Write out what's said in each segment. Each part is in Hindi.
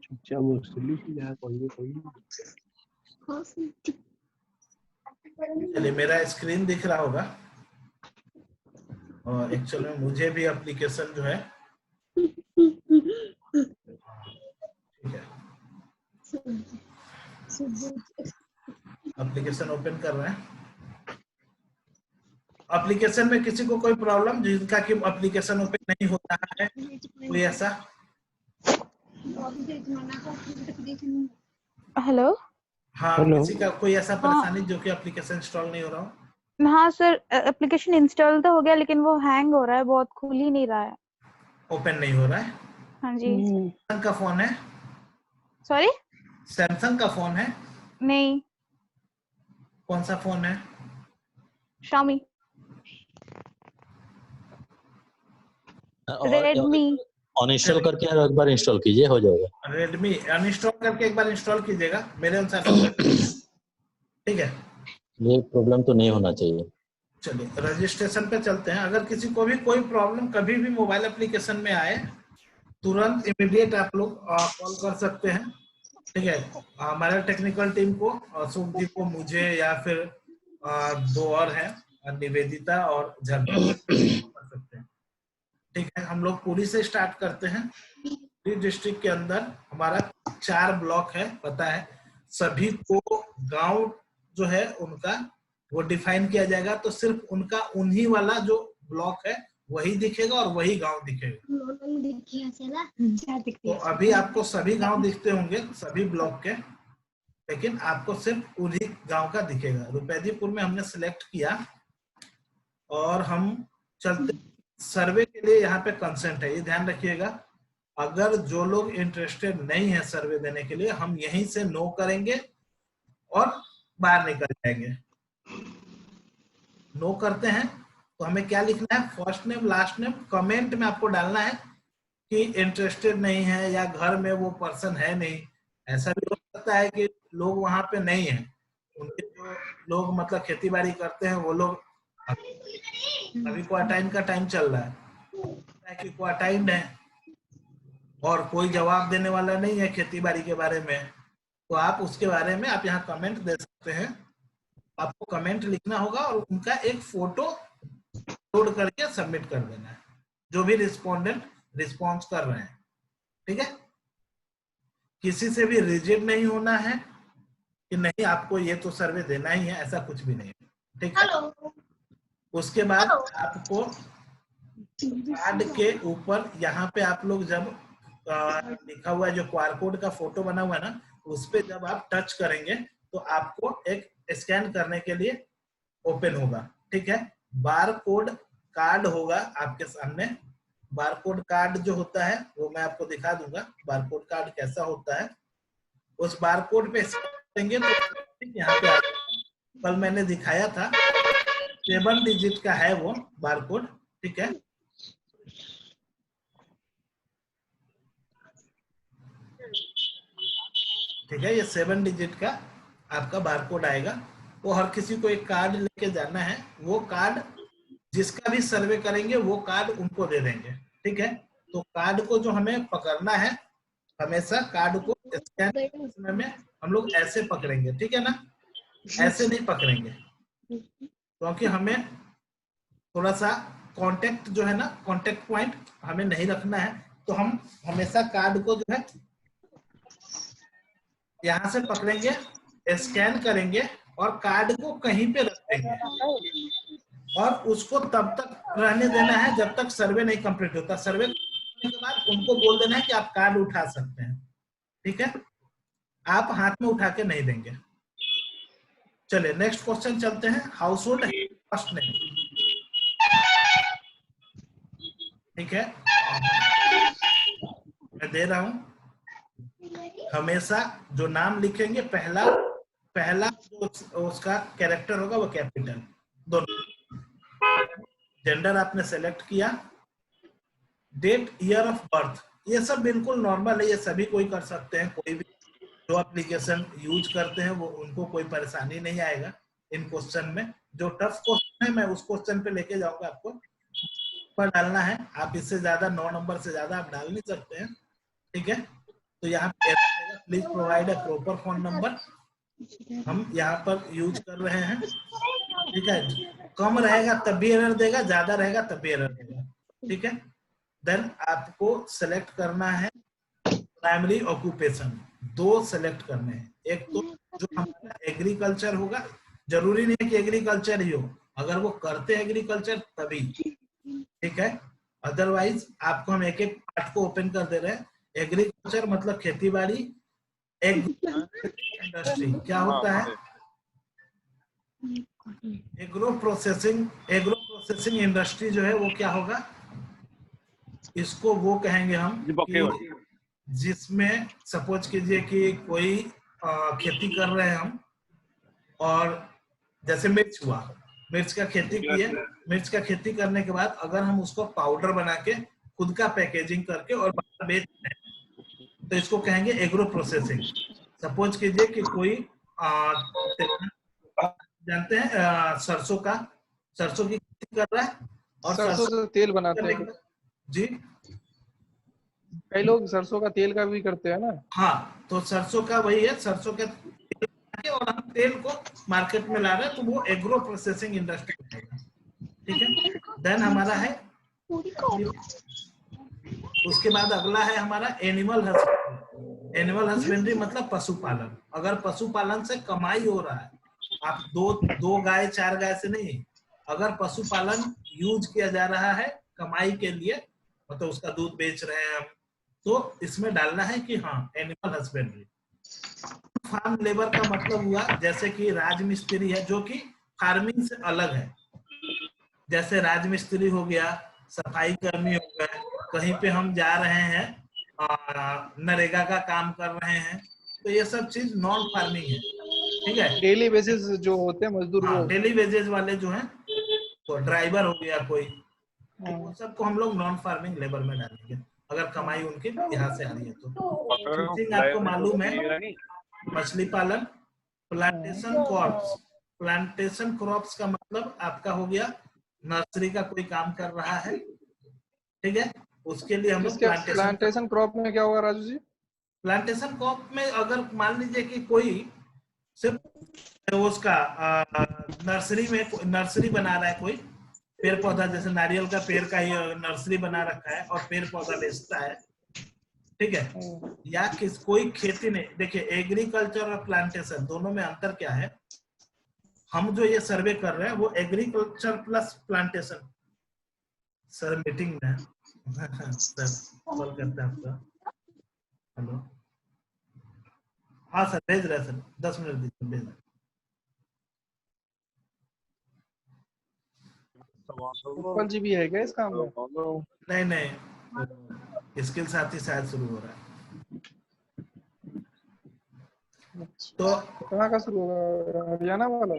चुपचाप वो सॉल्यूशन यार कोई चलिए, मेरा स्क्रीन दिख रहा होगा और एक्चुअल में मुझे भी एप्लीकेशन जो है ठीक है, एप्लीकेशन ओपन कर रहे हैं। एप्लीकेशन में किसी को कोई प्रॉब्लम जिनका कि एप्लीकेशन ओपन नहीं होता है, कोई ऐसा? हेलो। हाँ, किसी का कोई ऐसा परेशानी जो कि एप्लीकेशन इंस्टॉल नहीं हो रहा हो? हाँ सर, एप्लीकेशन इंस्टॉल तो हो गया लेकिन वो हैंग हो रहा है, बहुत खुल ही नहीं रहा है। ओपन नहीं हो रहा है? हाँ जी। सैमसंग का फोन है? सॉरी? सैमसंग का फोन है? नहीं। कौन सा फोन है? Xiaomi। रेडमी। अनइंस्टॉल करके एक बार इंस्टॉल कीजिए, हो जाएगा। रेडमी अनइंस्टॉल करके एक बार इंस्टॉल कीजिएगा, मेरे अनुसार से ठीक है। ये प्रॉब्लम तो नहीं होना चाहिए। चलिए रजिस्ट्रेशन पे चलते हैं। अगर किसी को भी कोई प्रॉब्लम कभी भी मोबाइल एप्लीकेशन में आए, तुरंत इमीडिएट आप लोग कॉल कर सकते हैं, ठीक है। हमारे टेक्निकल टीम को, अशोक जी को, मुझे, या फिर दो और हैं, निवेदिता और झरना, कर सकते हैं, ठीक है। हम लोग पुरी से स्टार्ट करते हैं। पुरी डिस्ट्रिक्ट के अंदर हमारा 4 ब्लॉक है, पता है सभी को। गांव जो है उनका वो डिफाइन किया जाएगा, तो सिर्फ उनका उन्हीं वाला जो ब्लॉक है वही दिखेगा और वही गांव दिखेगा। तो अभी आपको सभी गांव दिखते होंगे, सभी ब्लॉक के, लेकिन आपको सिर्फ उन्हीं गांव का दिखेगा। रुपैदीपुर में हमने सिलेक्ट किया और हम चलते सर्वे के लिए। यहाँ पे कंसेंट है, ये ध्यान रखिएगा। अगर जो लोग इंटरेस्टेड नहीं है सर्वे देने के लिए, हम यहीं से नो करेंगे और बाहर निकल जाएंगे। नो करते हैं तो हमें क्या लिखना है? First name, last name, comment में आपको डालना है कि इंटरेस्टेड नहीं है या घर में वो पर्सन है नहीं। ऐसा भी हो सकता है कि लोग वहां पे नहीं है, उनके जो लोग मतलब खेती बाड़ी करते हैं वो लोग, अभी क्वारंटाइन का टाइम चल रहा है कि क्वारंटाइन है और कोई जवाब देने वाला नहीं है खेती बाड़ी के बारे में, तो आप उसके बारे में आप यहाँ कमेंट दे सकते हैं। आपको कमेंट लिखना होगा और उनका एक फोटो अपलोड करके सबमिट कर देना है, जो भी रिस्पोंडेंट रिस्पॉन्स कर रहे हैं, ठीक है। किसी से भी रिजेक्ट नहीं होना है कि नहीं आपको ये तो सर्वे देना ही है, ऐसा कुछ भी नहीं, ठीक है। उसके बाद आपको कार्ड के ऊपर यहाँ पे आप लोग जब लिखा हुआ है जो क्यूआर कोड का फोटो बना हुआ है ना, उस पे जब आप टच करेंगे तो आपको एक स्कैन करने के लिए ओपन होगा, ठीक है। बार कोड कार्ड होगा आपके सामने। बार कोड कार्ड जो होता है वो मैं आपको दिखा दूंगा, बार कोड कार्ड कैसा होता है। उस बार कोड पे करेंगे तो यहाँ पे कल मैंने दिखाया था 7 डिजिट का है वो बार कोड, ठीक है। ठीक है, ये 7 डिजिट का आपका बार कोड आएगा। वो हर किसी को एक कार्ड लेके जाना है, वो कार्ड जिसका भी सर्वे करेंगे वो कार्ड उनको दे देंगे, ठीक है। तो कार्ड को जो हमें पकड़ना है, हमेशा कार्ड को स्कैन समय में हम लोग ऐसे पकड़ेंगे, ठीक है ना, ऐसे नहीं पकड़ेंगे, क्योंकि हमें थोड़ा सा कांटेक्ट जो है ना, कांटेक्ट पॉइंट हमें नहीं रखना है। तो हम हमेशा कार्ड को जो है यहाँ से पकड़ेंगे, स्कैन करेंगे और कार्ड को कहीं पे रख देंगे और उसको तब तक रहने देना है जब तक सर्वे नहीं कंप्लीट होता। सर्वे करने के बाद उनको बोल देना है कि आप कार्ड उठा सकते हैं, ठीक है। आप हाथ में उठा के नहीं देंगे। चलिए नेक्स्ट क्वेश्चन चलते हैं। हाउस होल्ड फर्स्ट नेम, ठीक है, मैं दे रहा हूं। हमेशा जो नाम लिखेंगे पहला जो उसका कैरेक्टर होगा वो कैपिटल, दोनों। जेंडर आपने सेलेक्ट किया, डेट ईयर ऑफ बर्थ ये सब बिल्कुल नॉर्मल है, ये सभी कोई कर सकते हैं, कोई भी जो एप्लीकेशन यूज करते हैं वो उनको कोई परेशानी नहीं आएगा इन क्वेश्चन में। जो टफ क्वेश्चन है मैं उस क्वेश्चन पे लेके जाऊंगा, आपको पर डालना है, आप इससे ज्यादा 9 नंबर से ज्यादा आप डाल नहीं सकते हैं, ठीक है। तो यहाँ पे please provide a proper phone number हम यहाँ पर यूज कर रहे हैं, ठीक है। कम रहेगा तब भी एरर देगा, ज्यादा रहेगा तब भी एरर देगा, ठीक है। देन आपको सेलेक्ट करना है प्राइमरी ऑक्यूपेशन, 2 सेलेक्ट करने हैं। एक तो जो हमारा एग्रीकल्चर होगा, जरूरी नहीं है कि एग्रीकल्चर ही हो, अगर वो करते हैं एग्रीकल्चर तभी, ठीक है। अदरवाइज आपको हम एक एक पार्ट को ओपन कर दे रहे हैं। एग्रीकल्चर मतलब खेती बाड़ी, इंडस्ट्री क्या होता है, एग्रो प्रोसेसिंग इंडस्ट्री जो है वो क्या होगा, इसको वो कहेंगे हम कि जिसमें सपोज कीजिए कि कोई खेती कर रहे हैं हम, और जैसे मिर्च हुआ, मिर्च का खेती किए, मिर्च का खेती करने के बाद अगर हम उसको पाउडर बना के खुद का पैकेजिंग करके और बाहर बेच रहे हैं तो इसको कहेंगे एग्रो प्रोसेसिंग। सपोज कीजिए कि कोई जानते हैं सरसों की खेती कर रहा है और सरसों से तेल बनाते हैं जी, कई लोग सरसों का तेल का भी करते हैं ना। हाँ, तो सरसों का वही है, सरसों के और हम तेल को मार्केट में ला रहे हैं तो वो एग्रो प्रोसेसिंग इंडस्ट्री है, ठीक है। देन हमारा है, उसके बाद अगला है हमारा एनिमल हस्बेंड्री। एनिमल हस्बेंड्री मतलब पशुपालन। अगर पशुपालन से कमाई हो रहा है, आप दो गाय 4 गाय से नहीं, अगर पशुपालन यूज किया जा रहा है कमाई के लिए, मतलब उसका दूध बेच रहे हैं हम, तो इसमें डालना है कि हाँ एनिमल हस्बेंड्री। फार्म लेबर का मतलब हुआ जैसे कि राजमिस्त्री है, जो कि फार्मिंग से अलग है, जैसे राजमिस्त्री हो गया, सफाई कर्मी हो गए, कहीं पे हम जा रहे हैं नरेगा का काम कर रहे हैं, तो ये सब चीज नॉन फार्मिंग है, ठीक है। डेली बेसिस जो होते हैं मजदूर, हाँ, वो डेली वेजेस वाले जो हैं, तो ड्राइवर हो गया कोई, तो वो सबको हम लोग नॉन फार्मिंग लेबर में डालेंगे अगर कमाई उनकी यहाँ से आ रही है तो। फिशिंग आपको मालूम है, मछली पालन। प्लांटेशन क्रॉप्स, प्लांटेशन क्रॉप्स का मतलब आपका हो गया नर्सरी का कोई काम कर रहा है, ठीक है, उसके लिए हम लोग प्लांटेशन क्रॉप में क्या होगा राजू जी? प्लांटेशन क्रॉप में अगर मान लीजिए कि कोई सिर्फ उसका नर्सरी में नर्सरी बना रहा है, कोई पेड़ पौधा, जैसे नारियल का पेड़ का ही नर्सरी बना रखा है और पेड़ पौधा बेचता है, ठीक है। या कोई खेती नहीं, देखिए एग्रीकल्चर और प्लांटेशन दोनों में अंतर क्या है। हम जो ये सर्वे कर रहे हैं वो agriculture plus plantation. Sir meeting में सर कॉल करता है आपका, हेलो, हाँ सर भेज रहे हैं सर, 10 मिनट दीजिए, भेज रहे। उत्पल जी भी है क्या इस काम में? नहीं, स्किल साथी शायद शुरू हो रहा है। तो कहाँ का शुरू होगा, हरियाणा वाला?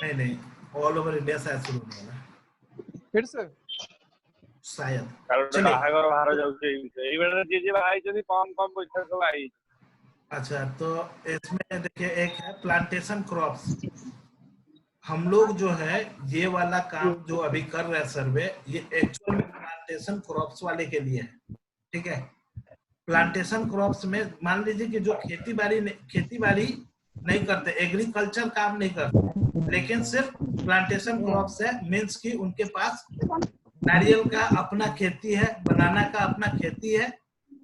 नहीं, ऑल ओवर इंडिया शायद शुरू होने वाला है फिर से शायद। अच्छा, तो इसमें देखिए एक है प्लांटेशन क्रॉप्स। हम लोग जो है ये वाला काम जो अभी कर रहे हैं सर्वे, ये एक्चुअल में प्लांटेशन क्रॉप्स वाले के लिए है, ठीक है। प्लांटेशन क्रॉप्स में मान लीजिए कि जो खेती बाड़ी नहीं करते, एग्रीकल्चर काम नहीं करते, लेकिन सिर्फ प्लांटेशन क्रॉप्स है, मीन्स कि उनके पास नारियल का अपना खेती है, बनाना का अपना खेती है,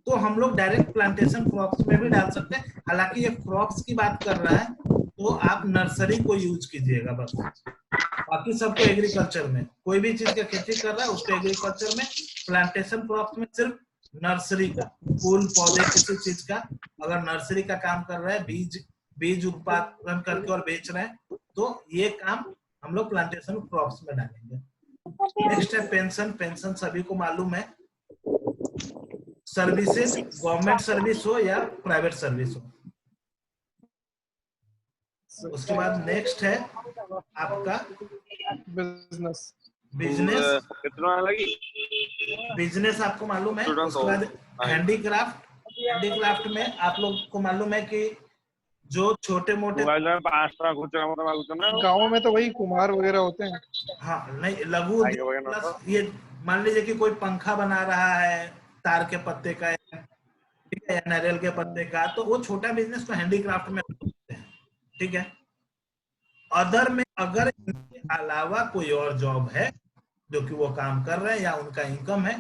तो हम लोग डायरेक्ट प्लांटेशन क्रॉप्स में भी डाल सकते हैं। हालांकि ये क्रॉप्स की बात कर रहा है तो आप नर्सरी को यूज कीजिएगा बस, बाकी सबको एग्रीकल्चर में, कोई भी चीज का खेती कर रहा है उसको एग्रीकल्चर में। प्लांटेशन क्रॉप्स में सिर्फ नर्सरी का, फूल पौधे किसी चीज का, अगर नर्सरी का काम कर रहा है, बीज उत्पादन करके और बेच रहे हैं, तो ये काम हम लोग प्लांटेशन क्रॉप्स में डालेंगे। नेक्स्ट है पेंशन। पेंशन सभी को मालूम है, सर्विसेज, गवर्नमेंट सर्विस हो या प्राइवेट सर्विस हो। उसके बाद नेक्स्ट है आपका बिजनेस, कितना लगी? बिजनेस आपको मालूम है। उसके बाद हैंडीक्राफ्ट, हैंडीक्राफ्ट में आप लोग को मालूम है कि जो छोटे मोटे, गाँव में तो वही कुम्हार वगैरह होते हैं। हाँ नहीं, लघु उद्योग प्लस ये मान लीजिए कि कोई पंखा बना रहा है तार के पत्ते का, ठीक है, या नारियल के पत्ते का, तो वो छोटा बिजनेस तो हैंडीक्राफ्ट में होते हैं, ठीक है। अदर में अगर इनके अलावा कोई और जॉब है जो कि वो काम कर रहे हैं या उनका इनकम है,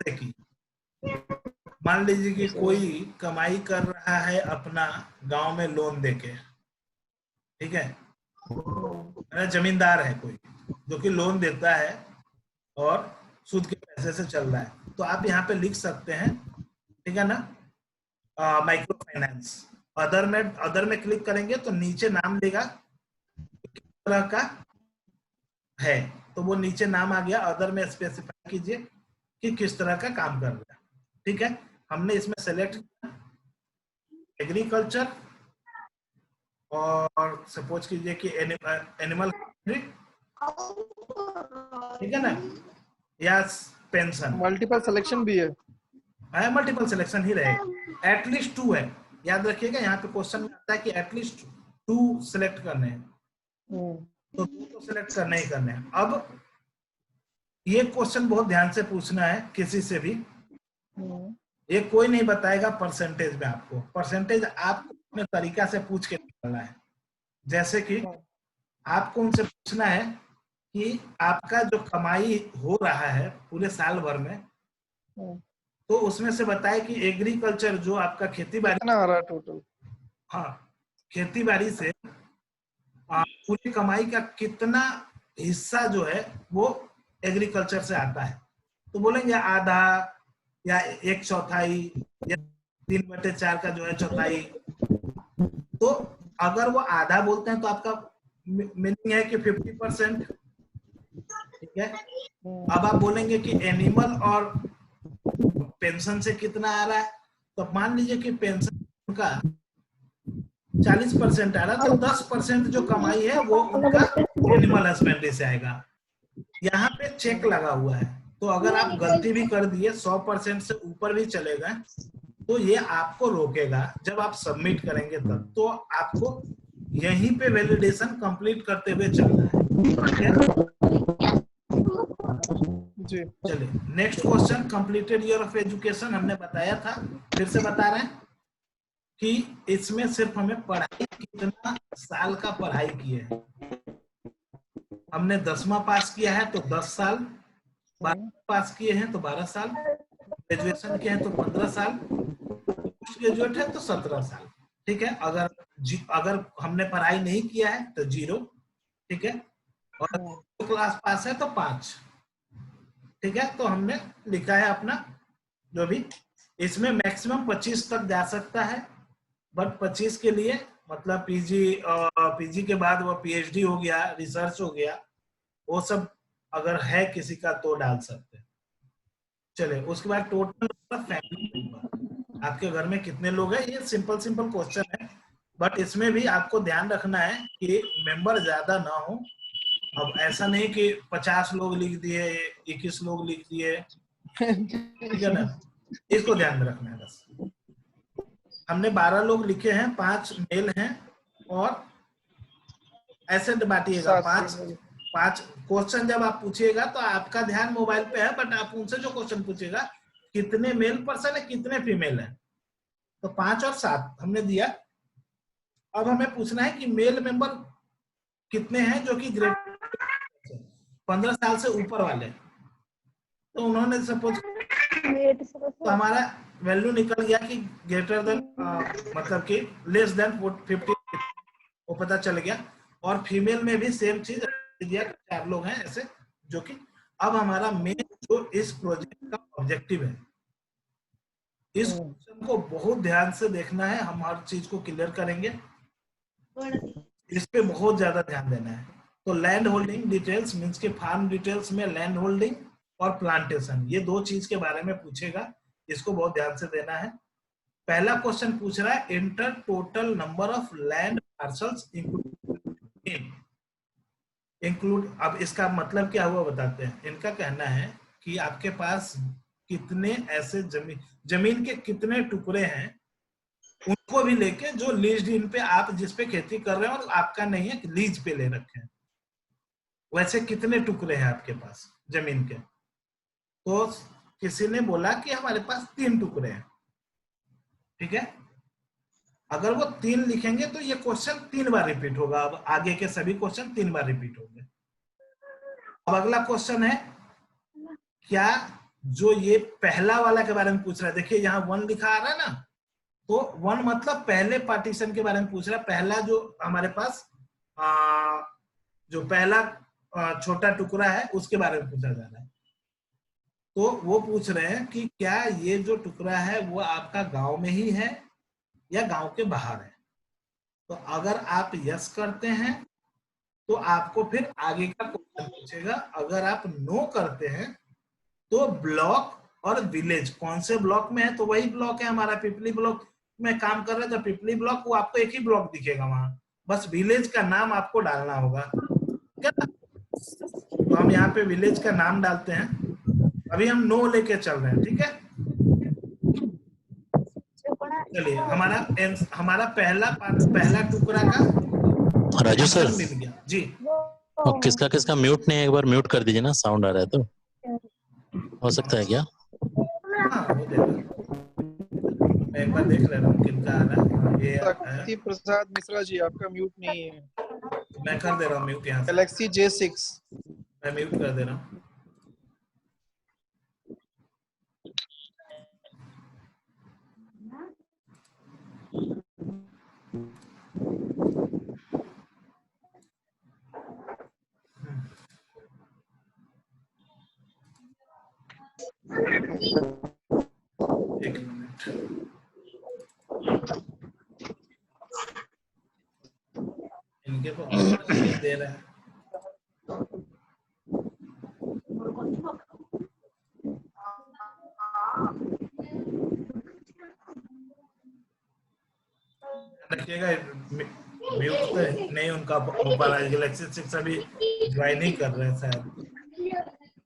देखिए मान लीजिए कि कोई कमाई कर रहा है अपना गांव में लोन देके, ठीक है, जमींदार है कोई जो कि लोन देता है और सूद के पैसे से चल रहा है, तो आप यहाँ पे लिख सकते हैं, ठीक है ना, माइक्रो फाइनेंस। अदर में क्लिक करेंगे तो नीचे नाम देगा किस तरह का है, तो वो नीचे नाम आ गया। अदर में स्पेसिफाई कीजिए कि किस तरह का काम कर रहा है, ठीक है। हमने इसमें सेलेक्ट किया एग्रीकल्चर, और सपोज कीजिए कि एनिमल, ठीक है ना, या पेंशन। मल्टीपल सिलेक्शन भी है, मल्टीपल सिलेक्शन ही रहेगा। एटलीस्ट 2 है, याद रखिएगा, यहाँ पे क्वेश्चन में आता है कि एटलीस्ट 2 सिलेक्ट करने हैं, तो 2 तो सिलेक्ट करने ही करने हैं। अब ये क्वेश्चन बहुत ध्यान से पूछना है किसी से भी, ये कोई नहीं बताएगा परसेंटेज में आपको, परसेंटेज आपको अपने तरीका से पूछ के निकालना है। जैसे कि आपको उनसे पूछना है कि आपका जो कमाई हो रहा है पूरे साल भर में, तो उसमें से बताए कि एग्रीकल्चर जो आपका खेती बाड़ी कितना आ रहा है टोटल, हाँ, खेती बाड़ी से पूरी कमाई का कितना हिस्सा जो है वो एग्रीकल्चर से आता है, तो बोलेंगे आधा या 1/4 या 3/4 का जो है चौथाई। तो अगर वो आधा बोलते हैं तो आपका मीनिंग है कि 50%, ठीक है। अब आप बोलेंगे कि एनिमल और पेंशन से कितना आ रहा है, तो मान लीजिए कि पेंशन का 40% आ रहा है, तो 10% जो कमाई है वो उनका एनिमल हस्बेंड्री से आएगा। यहाँ पे चेक लगा हुआ है, तो अगर आप गलती भी कर दिए 100% से ऊपर भी चले गए तो ये आपको रोकेगा। जब आप सबमिट करेंगे तब तो आपको यहीं पे वैलिडेशन कंप्लीट करते हुए चलना है, जी। चलिए next question, completed year of education हमने बताया था, फिर से बता रहे हैं कि इसमें सिर्फ हमें पढ़ाई कितना साल का पढ़ाई किए हैं। हमने 10वां पास किया है तो 10 साल, 12 पास किए हैं तो 12 साल, ग्रेजुएशन किए हैं तो 15 साल, पोस्ट ग्रेजुएट है तो 17 साल, ठीक है। अगर हमने पढ़ाई नहीं किया है तो 0, ठीक है, और क्लास पास है तो 5, ठीक है। तो हमने लिखा है अपना जो भी, इसमें मैक्सिमम 25 तक जा सकता है, बट 25 के लिए मतलब पीजी के बाद वो पीएचडी हो गया, रिसर्च हो गया, वो सब अगर है किसी का तो डाल सकते हैं। चले उसके बाद टोटल फैमिली मेंबर, आपके घर में कितने लोग हैं, ये सिंपल क्वेश्चन है, बट इसमें भी आपको ध्यान रखना है कि मेंबर ज्यादा ना हो। अब ऐसा नहीं कि 50 लोग लिख दिए, 21 लोग लिख दिए, ठीक है ना, इसको ध्यान में रखना है बस। हमने 12 लोग लिखे हैं, 5 मेल हैं, और ऐसे बांटिएगा 5 क्वेश्चन जब आप पूछिएगा तो आपका ध्यान मोबाइल पे है, बट आप उनसे जो क्वेश्चन पूछेगा कितने मेल पर्सन है कितने फीमेल है, तो 5 और 7 हमने दिया। अब हमें पूछना है कि मेल मेंबर कितने हैं जो कि ग्रेड 15 साल से ऊपर वाले, तो उन्होंने सपोज, तो हमारा वैल्यू निकल गया कि ग्रेटर देन मतलब कि लेस देन 50, वो पता चल गया। और फीमेल में भी सेम चीज दिया, 4 लोग हैं ऐसे जो कि। अब हमारा मेन जो इस प्रोजेक्ट का ऑब्जेक्टिव है, इस क्वेश्चन को बहुत ध्यान से देखना है, हम हर चीज को क्लियर करेंगे, इस पे बहुत ज्यादा ध्यान देना है। तो लैंड होल्डिंग डिटेल्स मींस के फार्म डिटेल्स में लैंड होल्डिंग और प्लांटेशन, ये 2 चीज के बारे में पूछेगा, इसको बहुत ध्यान से देना है। पहला क्वेश्चन पूछ रहा है enter total number of land parcels including, include, अब इसका मतलब क्या हुआ बताते हैं। इनका कहना है कि आपके पास कितने ऐसे जमीन के कितने टुकड़े हैं, उनको भी लेके जो लीज इन पे आप जिस पे खेती कर रहे हैं और आपका नहीं है, लीज पे ले रखे हैं, वैसे कितने टुकड़े हैं आपके पास जमीन के। तो किसी ने बोला कि हमारे पास 3 टुकड़े हैं, ठीक है। अगर वो 3 लिखेंगे तो ये क्वेश्चन 3 बार रिपीट होगा। अब आगे के सभी क्वेश्चन 3 बार रिपीट होंगे। अब अगला क्वेश्चन है, क्या जो ये पहला वाला के बारे में पूछ रहा है, देखिए यहाँ 1 लिखा आ रहा है ना, तो 1 मतलब पहले पार्टीशन के बारे में पूछ रहा है। पहला जो हमारे पास जो पहला छोटा टुकड़ा है उसके बारे में पूछा जा रहा है। तो वो पूछ रहे हैं कि क्या ये जो टुकड़ा है वो आपका गांव में ही है या गांव के बाहर है। तो अगर आप यस करते हैं तो आपको फिर आगे का क्वेश्चन पूछेगा। अगर आप नो करते हैं तो ब्लॉक और विलेज, कौन से ब्लॉक में है, तो वही ब्लॉक है हमारा पिपली ब्लॉक में काम कर रहा है। तो पिपली ब्लॉक, वो आपको एक ही ब्लॉक दिखेगा वहां, बस विलेज का नाम आपको डालना होगा, ठीक है ना। तो हम यहाँ पे विलेज का नाम डालते हैं। अभी हम नो लेके चल रहे हैं, ठीक है। चलिए, हमारा पहला टुकड़ा का राजू सर, मिल गया जी। और किसका किसका म्यूट नहीं है, एक बार म्यूट कर दीजिए ना, साउंड आ रहा है तो हो सकता है क्या? हाँ, हो जाएगा। मैं एक बार देख ले रहा हूँ किनका आ रहा है। ये शक्ति प्रसाद मिश्रा जी, आपका म्यूट नहीं है। मैं कर दे रहा हूँ म्यूट यहाँ से। गैलेक्सी J6 मैं म्यूट कर दे रहा हूँ। एक मिनट, इनके को नहीं दे रहा है। रखिएगा, म्यूट तो नहीं उनका हो पा रहा है। गैलेक्सी 6 अभी ज्वाइन नहीं कर रहे हैं शायद,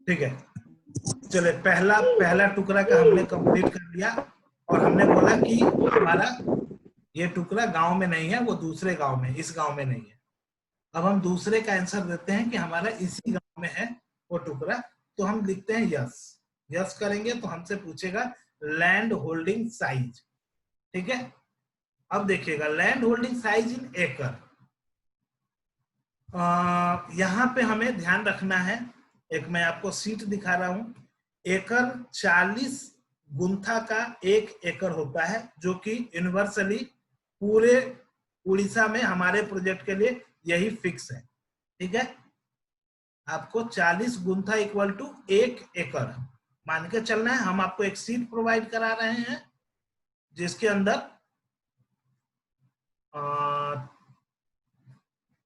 ठीक है। चले, पहला टुकड़ा का हमने कंप्लीट कर लिया और हमने बोला कि हमारा ये टुकड़ा गांव में नहीं है, वो दूसरे गांव में, इस गांव में नहीं है। अब हम दूसरे का आंसर देते हैं कि हमारा इसी गांव में है वो टुकड़ा। तो हम लिखते हैं यस। यस करेंगे तो हमसे पूछेगा लैंड होल्डिंग साइज, ठीक है। अब देखिएगा लैंड होल्डिंग साइज इन एकड़, यहां पे हमें ध्यान रखना है। एक मैं आपको सीट दिखा रहा हूं। एकड़ 40 गुंथा का 1 एकड़ होता है, जो कि यूनिवर्सली पूरे उड़ीसा में हमारे प्रोजेक्ट के लिए यही फिक्स है, ठीक है। आपको 40 गुंथा इक्वल टू 1 एकड़ मान के चलना है। हम आपको एक सीट प्रोवाइड करा रहे हैं जिसके अंदर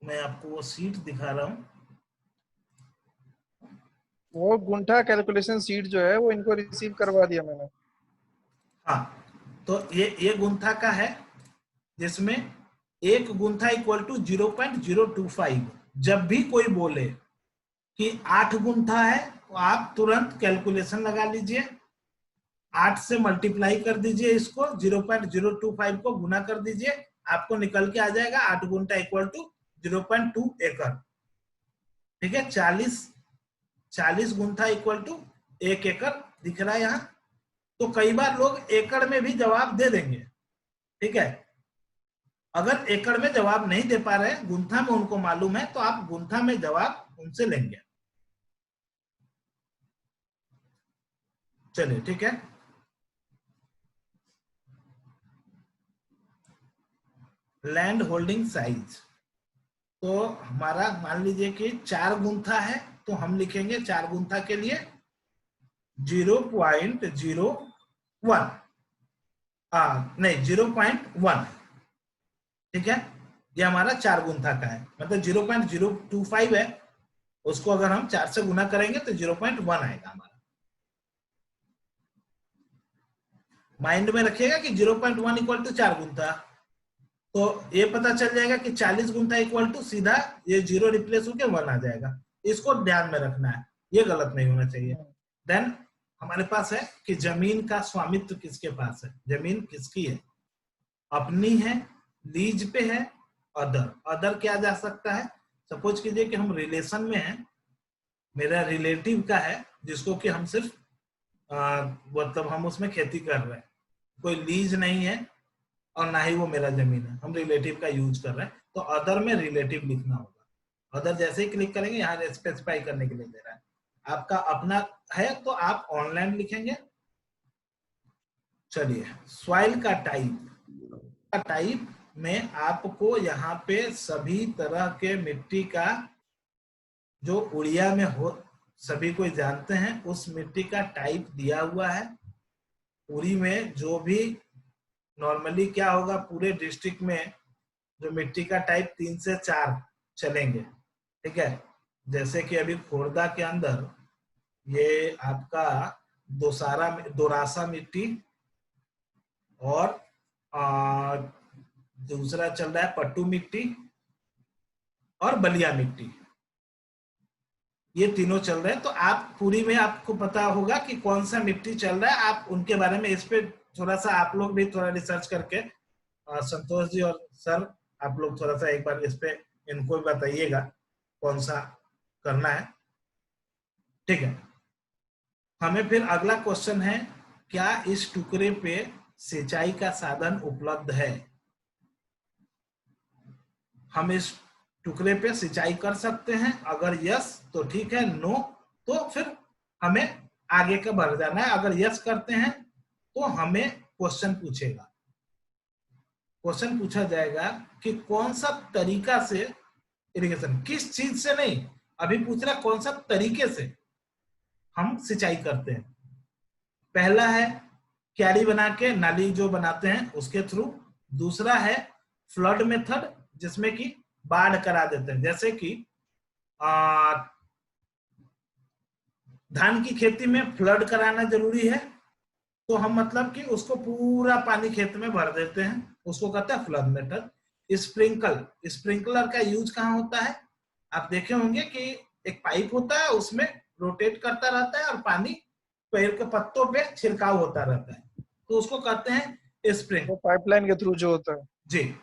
मैं आपको वो सीट दिखा रहा हूं। वो गुंठा कैलकुलेशन सीट जो है वो इनको रिसीव करवा दिया मैंने। हाँ, तो ये गुंथा का है जिसमें 1 गुंथा इक्वल टू 0.025। जब भी कोई बोले कि 8 गुंथा है तो आप तुरंत कैलकुलेशन लगा लीजिए, 8 से मल्टीप्लाई कर दीजिए, इसको 0.025 को गुना कर दीजिए, आपको निकल के आ जाएगा 8 गुंठा इक्वल टू 0.2 एकड़, ठीक है। 40 गुंठा इक्वल टू 1 एकड़ दिख रहा है यहाँ। तो कई बार लोग एकड़ में भी जवाब दे देंगे, ठीक है। अगर एकड़ में जवाब नहीं दे पा रहे, गुंठा में उनको मालूम है, तो आप गुंठा में जवाब उनसे लेंगे। चलिए, ठीक है। लैंड होल्डिंग साइज, तो हमारा मान लीजिए कि 4 गुंठा है, तो हम लिखेंगे 4 गुंठा के लिए 0.01 नहीं 0.1, ठीक है। ये हमारा 4 गुंठा का है, मतलब 0.025 है, उसको अगर हम 4 से गुना करेंगे तो 0.1 आएगा हमारा। माइंड में रखिएगा कि 0.1 इक्वल टू 4 गुंठा। तो ये पता चल जाएगा कि 40 गुना इक्वल टू सीधा ये 0 रिप्लेस होकर 1 आ जाएगा। इसको ध्यान में रखना है, ये गलत नहीं होना चाहिए। देन हमारे पास है कि जमीन का स्वामित्व किसके पास है। जमीन किसकी है? अपनी है, लीज पे है, अदर। अदर क्या जा सकता है? सपोज कीजिए कि हम रिलेशन में हैं, मेरा रिलेटिव का है जिसको कि हम सिर्फ मतलब हम उसमें खेती कर रहे हैं, कोई लीज नहीं है और ना ही वो मेरा जमीन है, हम रिलेटिव का यूज कर रहे हैं, तो अदर में रिलेटिव लिखना होगा। अदर जैसे ही क्लिक करेंगे यहाँ स्पेसिफाई करने के लिए दे रहा है। आपका अपना है तो आप ऑनलाइन लिखेंगे। चलिए, सॉइल का टाइप में आपको यहाँ पे सभी तरह के मिट्टी का जो उड़िया में हो, सभी कोई जानते हैं, उस मिट्टी का टाइप दिया हुआ है। उड़ी में जो भी नॉर्मली क्या होगा, पूरे डिस्ट्रिक्ट में जो मिट्टी का टाइप 3 से 4 चलेंगे, ठीक है। जैसे कि अभी खोर्दा के अंदर ये आपका दोरासा मिट्टी और दूसरा चल रहा है पट्टू मिट्टी और बलिया मिट्टी, ये तीनों चल रहे हैं। तो आप पूरी में आपको पता होगा कि कौन सा मिट्टी चल रहा है। आप उनके बारे में इस पे थोड़ा सा आप लोग भी थोड़ा रिसर्च करके, संतोष जी और सर आप लोग थोड़ा सा एक बार इस पे इनको भी बताइएगा कौन सा करना है, ठीक है। हमें फिर अगला क्वेश्चन है, क्या इस टुकड़े पे सिंचाई का साधन उपलब्ध है? हम इस टुकड़े पे सिंचाई कर सकते हैं? अगर यस तो ठीक है, नो तो फिर हमें आगे का बढ़ जाना है। अगर यस करते हैं तो हमें क्वेश्चन पूछेगा। क्वेश्चन पूछा जाएगा कि कौन सा तरीका से इरिगेशन, किस चीज से नहीं, अभी पूछ रहा कौन सा तरीके से हम सिंचाई करते हैं। पहला है क्यारी बना के, नाली जो बनाते हैं उसके थ्रू। दूसरा है फ्लड मेथड, जिसमें कि बाढ़ करा देते हैं। जैसे कि धान की खेती में फ्लड कराना जरूरी है, तो हम मतलब कि उसको पूरा पानी खेत में भर देते हैं, उसको कहते हैं फ्लड मेथड। स्प्रिंकलर का यूज कहाँ होता है? आप देखे होंगे कि एक पाइप होता है, उसमें रोटेट करता रहता है और पानी पेड़ के पत्तों पे छिड़काव होता रहता है, तो उसको कहते हैं स्प्रिंग। पाइपलाइन के थ्रू जो होता है जी।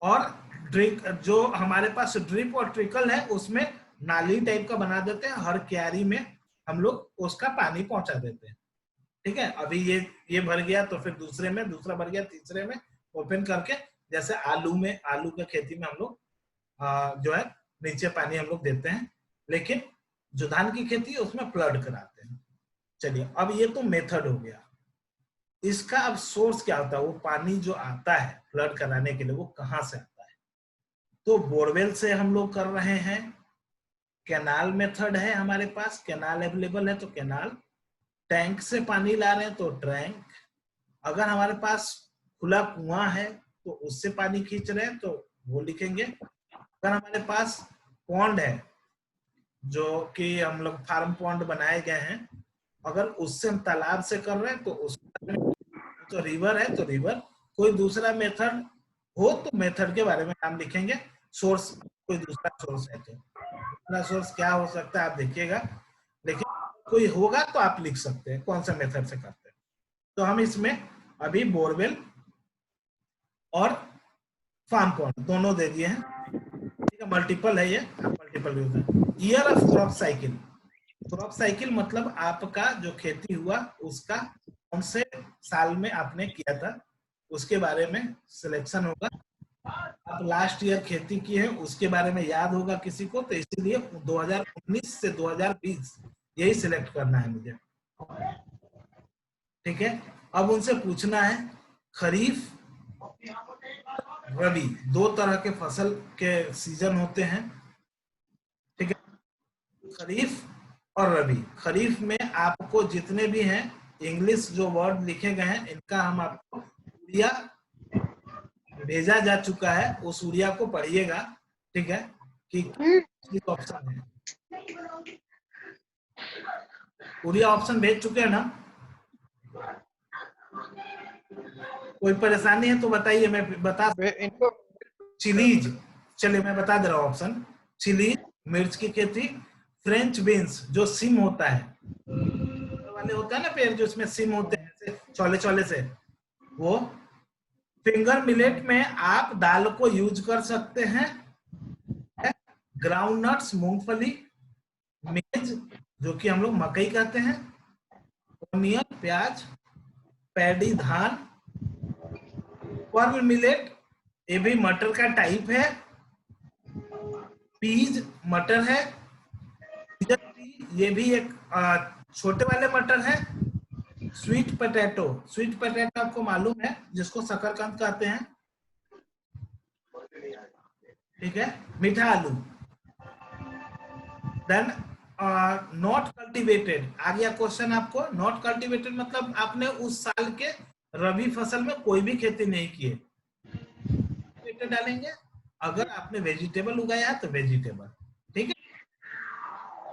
और ड्रिप, जो हमारे पास ड्रिप और ट्रिकल है, उसमें नाली टाइप का बना देते हैं, हर क्यारी में हम लोग उसका पानी पहुंचा देते हैं, ठीक है। अभी ये भर गया तो फिर दूसरे में, दूसरा भर गया तीसरे में, ओपन करके, जैसे आलू के खेती में हम लोग जो है नीचे पानी हम लोग देते हैं, लेकिन जो धान की खेती है उसमें फ्लड कराते हैं। चलिए, अब ये तो मेथड हो गया। इसका अब सोर्स क्या होता है? वो पानी जो आता है फ्लड कराने के लिए, वो कहाँ से आता है? तो बोरवेल से हम लोग कर रहे हैं, कैनाल मेथड है हमारे पास, कैनाल अवेलेबल है तो कैनाल, टैंक से पानी ला रहे हैं तो टैंक, अगर हमारे पास खुला कुआं है तो उससे पानी खींच रहे हैं तो वो लिखेंगे। अगर हमारे पास पॉन्ड है, जो कि हम लोग फार्म पॉन्ड बनाए गए हैं, अगर उससे हम तालाब से कर रहे हैं तो उसमें, तो रिवर है तो रिवर, कोई दूसरा मेथड हो तो मेथड के बारे में नाम लिखेंगे। सोर्स, कोई दूसरा सोर्स है तो दूसरा सोर्स क्या हो सकता है आप देखिएगा, लेकिन कोई होगा तो आप लिख सकते हैं कौन सा मेथड से करते हैं। तो हम इसमें अभी बोरवेल और फार्म पॉन्ड दोनों दे दिए हैं, ठीक है। मल्टीपल है, ये मल्टीपल यूज है। Year of crop cycle, crop cycle मतलब आपका जो खेती हुआ उसका कौन से साल में आपने किया था, उसके बारे में सिलेक्शन होगा। आप लास्ट ईयर खेती की है उसके बारे में याद होगा किसी को, तो इसीलिए 2019 से 2020 यही सिलेक्ट करना है मुझे, ठीक है। अब उनसे पूछना है, खरीफ रबी दो तरह के फसल के सीजन होते हैं, ठीक है। खरीफ और रबी, खरीफ में आपको जितने भी हैं इंग्लिश जो वर्ड लिखे गए हैं, इनका हम आपको उड़िया भेजा जा चुका है, उस उड़िया को पढ़िएगा, ठीक है, कि ऑप्शन है। उड़िया ऑप्शन भेज चुके हैं ना? कोई परेशानी है तो बताइए, मैं बता। इनको चिलीज, चलिए मैं बता दे रहा हूँ ऑप्शन। चिलीज मिर्च की खेती, फ्रेंच बीन्स जो सिम होता है वाले होता है ना पेड़ जो इसमें सिम होते हैं ऐसे चौले चौले से, वो। फिंगर मिलेट में आप दाल को यूज कर सकते हैं। ग्राउंड नट्स मूंगफली, मेज जो कि हम लोग मकई कहते हैं, ओनियन प्याज, पैडी धान, पर्ल मिलेट ये भी मटर का टाइप है, पीज मटर है, ये भी एक छोटे वाले मटर है, स्वीट पोटैटो, स्वीट पोटैटो आपको मालूम है जिसको शकरकंद कहते हैं, ठीक है, मीठा आलू। देन नॉट कल्टीवेटेड, आ गया क्वेश्चन आपको। नॉट कल्टीवेटेड मतलब आपने उस साल के रबी फसल में कोई भी खेती नहीं की है, डालेंगे। अगर आपने वेजिटेबल उगाया है तो वेजिटेबल, ठीक है।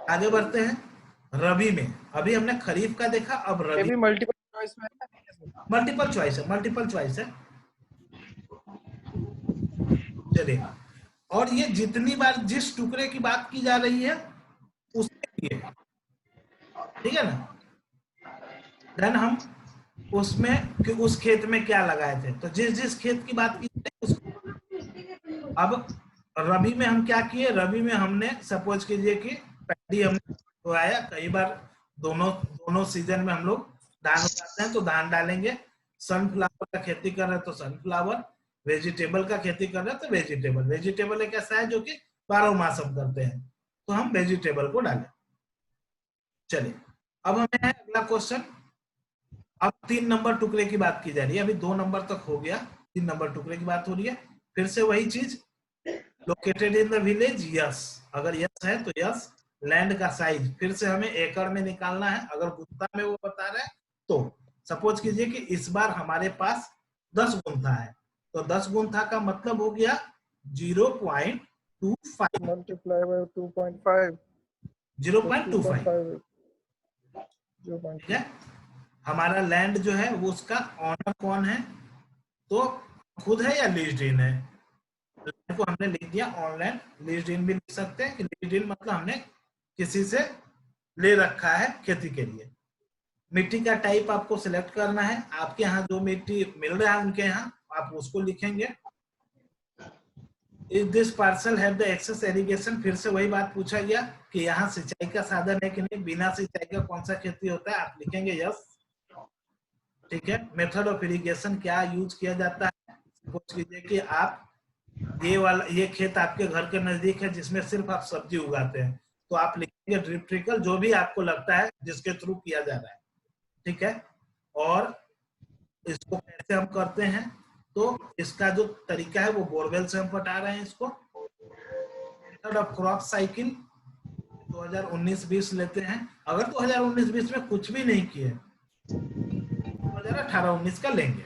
आगे बढ़ते हैं रबी में। अभी हमने खरीफ का देखा, अब ये रबी। भी मल्टीपल चॉइस में है। मल्टीपल चॉइस है, मल्टीपल चॉइस है। चलिए, और ये जितनी बार जिस टुकड़े की बात की जा रही है उसके लिए, ठीक है ना। देन हम उसमें कि उस खेत में क्या लगाए थे, तो जिस जिस खेत की बात की अब रबी में हम क्या किए, रबी में हमने सपोज कीजिए कि पैडी हमने उगाया, कई बार दोनों सीजन में हम लोग धान उगाते हैं तो धान डालेंगे, सनफ्लावर का खेती कर रहे हैं तो सनफ्लावर, वेजिटेबल का खेती कर रहे हैं तो वेजिटेबल। वेजिटेबल एक ऐसा है जो कि 12 मास हम करते हैं, तो हम वेजिटेबल को डालें। चलिए, अब हमें है अगला क्वेश्चन। अब 3 नंबर टुकड़े की बात की जा रही है, अभी 2 नंबर तक हो गया, 3 नंबर टुकड़े की बात हो रही है। फिर से वही चीज, located in the village, yes, अगर यस है तो यस। लैंड का साइज फिर से हमें एकड़ में निकालना है, अगर गुत्था में वो बता रहा है तो सपोज कीजिए कि इस बार हमारे पास 10 गुंथा है, तो 10 गुंथा का मतलब हो गया 0.25 मल्टीप्लाई बाय 2.5, 0.25, ठीक है। हमारा लैंड जो है वो उसका ऑनर कौन है, तो खुद है या लीज्ड इन है। लैंड को हमने लिख दिया ऑनलाइन, लीज्ड इन भी लिख सकते हैं कि लीज्ड इन मतलब हमने किसी से ले रखा है खेती के लिए। मिट्टी का टाइप आपको सिलेक्ट करना है, आपके यहाँ जो मिट्टी मिल रहा है उनके यहाँ आप उसको लिखेंगे। If this parcel have the excess irrigation, फिर से वही बात पूछा गया कि यहाँ सिंचाई का साधन है कि नहीं, बिना सिंचाई का कौन सा खेती होता है, आप लिखेंगे यस, ठीक है। मेथड ऑफ इरिगेशन क्या यूज किया जाता है, सपोज कीजिए कि आप ये खेत आपके घर के नजदीक है जिसमें सिर्फ आप सब्जी उगाते हैं, तो आप लिखेंगे ड्रिप ट्रिकल, जो भी आपको लगता है जिसके थ्रू किया जा रहा है, ठीक है। और इसको कैसे हम करते हैं, तो इसका जो तरीका है वो बोरवेल से हम पटा रहे हैं इसको। मेथड ऑफ क्रॉप साइकिल 2019-20 लेते हैं, अगर 2019-20 में कुछ भी नहीं किए 2018-19 का लेंगे।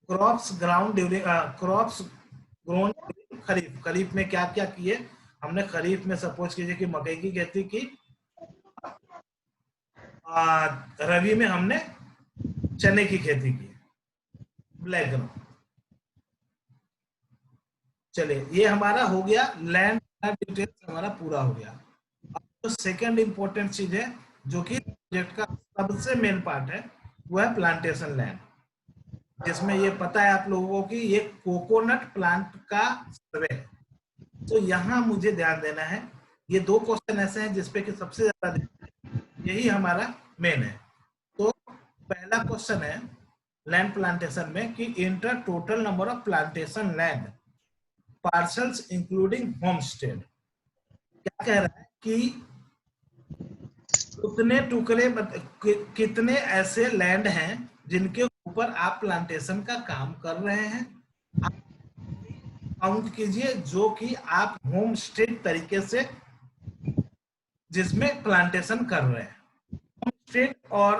Crops ground during crops grown kharif, kharif में क्या क्या किए हमने। खरीफ में सपोज कीजिए कि मकई की खेती की, रबी में हमने चने की खेती की, ब्लैक ग्राउंड। चलिए, ये हमारा हो गया लैंड का डिटेल्स हमारा पूरा हो गया। अब जो सेकंड इंपॉर्टेंट चीज है जो कि प्रोजेक्ट का सबसे मेन पार्ट है, वो है प्लांटेशन लैंड, जिसमें ये पता है आप लोगों को कि ये कोकोनट प्लांट का सर्वे है। तो यहाँ मुझे ध्यान देना है, ये 2 क्वेश्चन ऐसे हैं जिसपे कि सबसे ज्यादा यही हमारा मेन है। तो पहला क्वेश्चन है लैंड प्लांटेशन में कि inter total number of plantation land parcels including homestead. क्या कह रहा है कि उतने टुकड़े, कितने ऐसे लैंड हैं जिनके ऊपर आप प्लांटेशन का काम कर रहे हैं, काउंट कीजिए, जो कि आप होम स्टे तरीके से जिसमें प्लांटेशन कर रहे हैं। होम स्टे और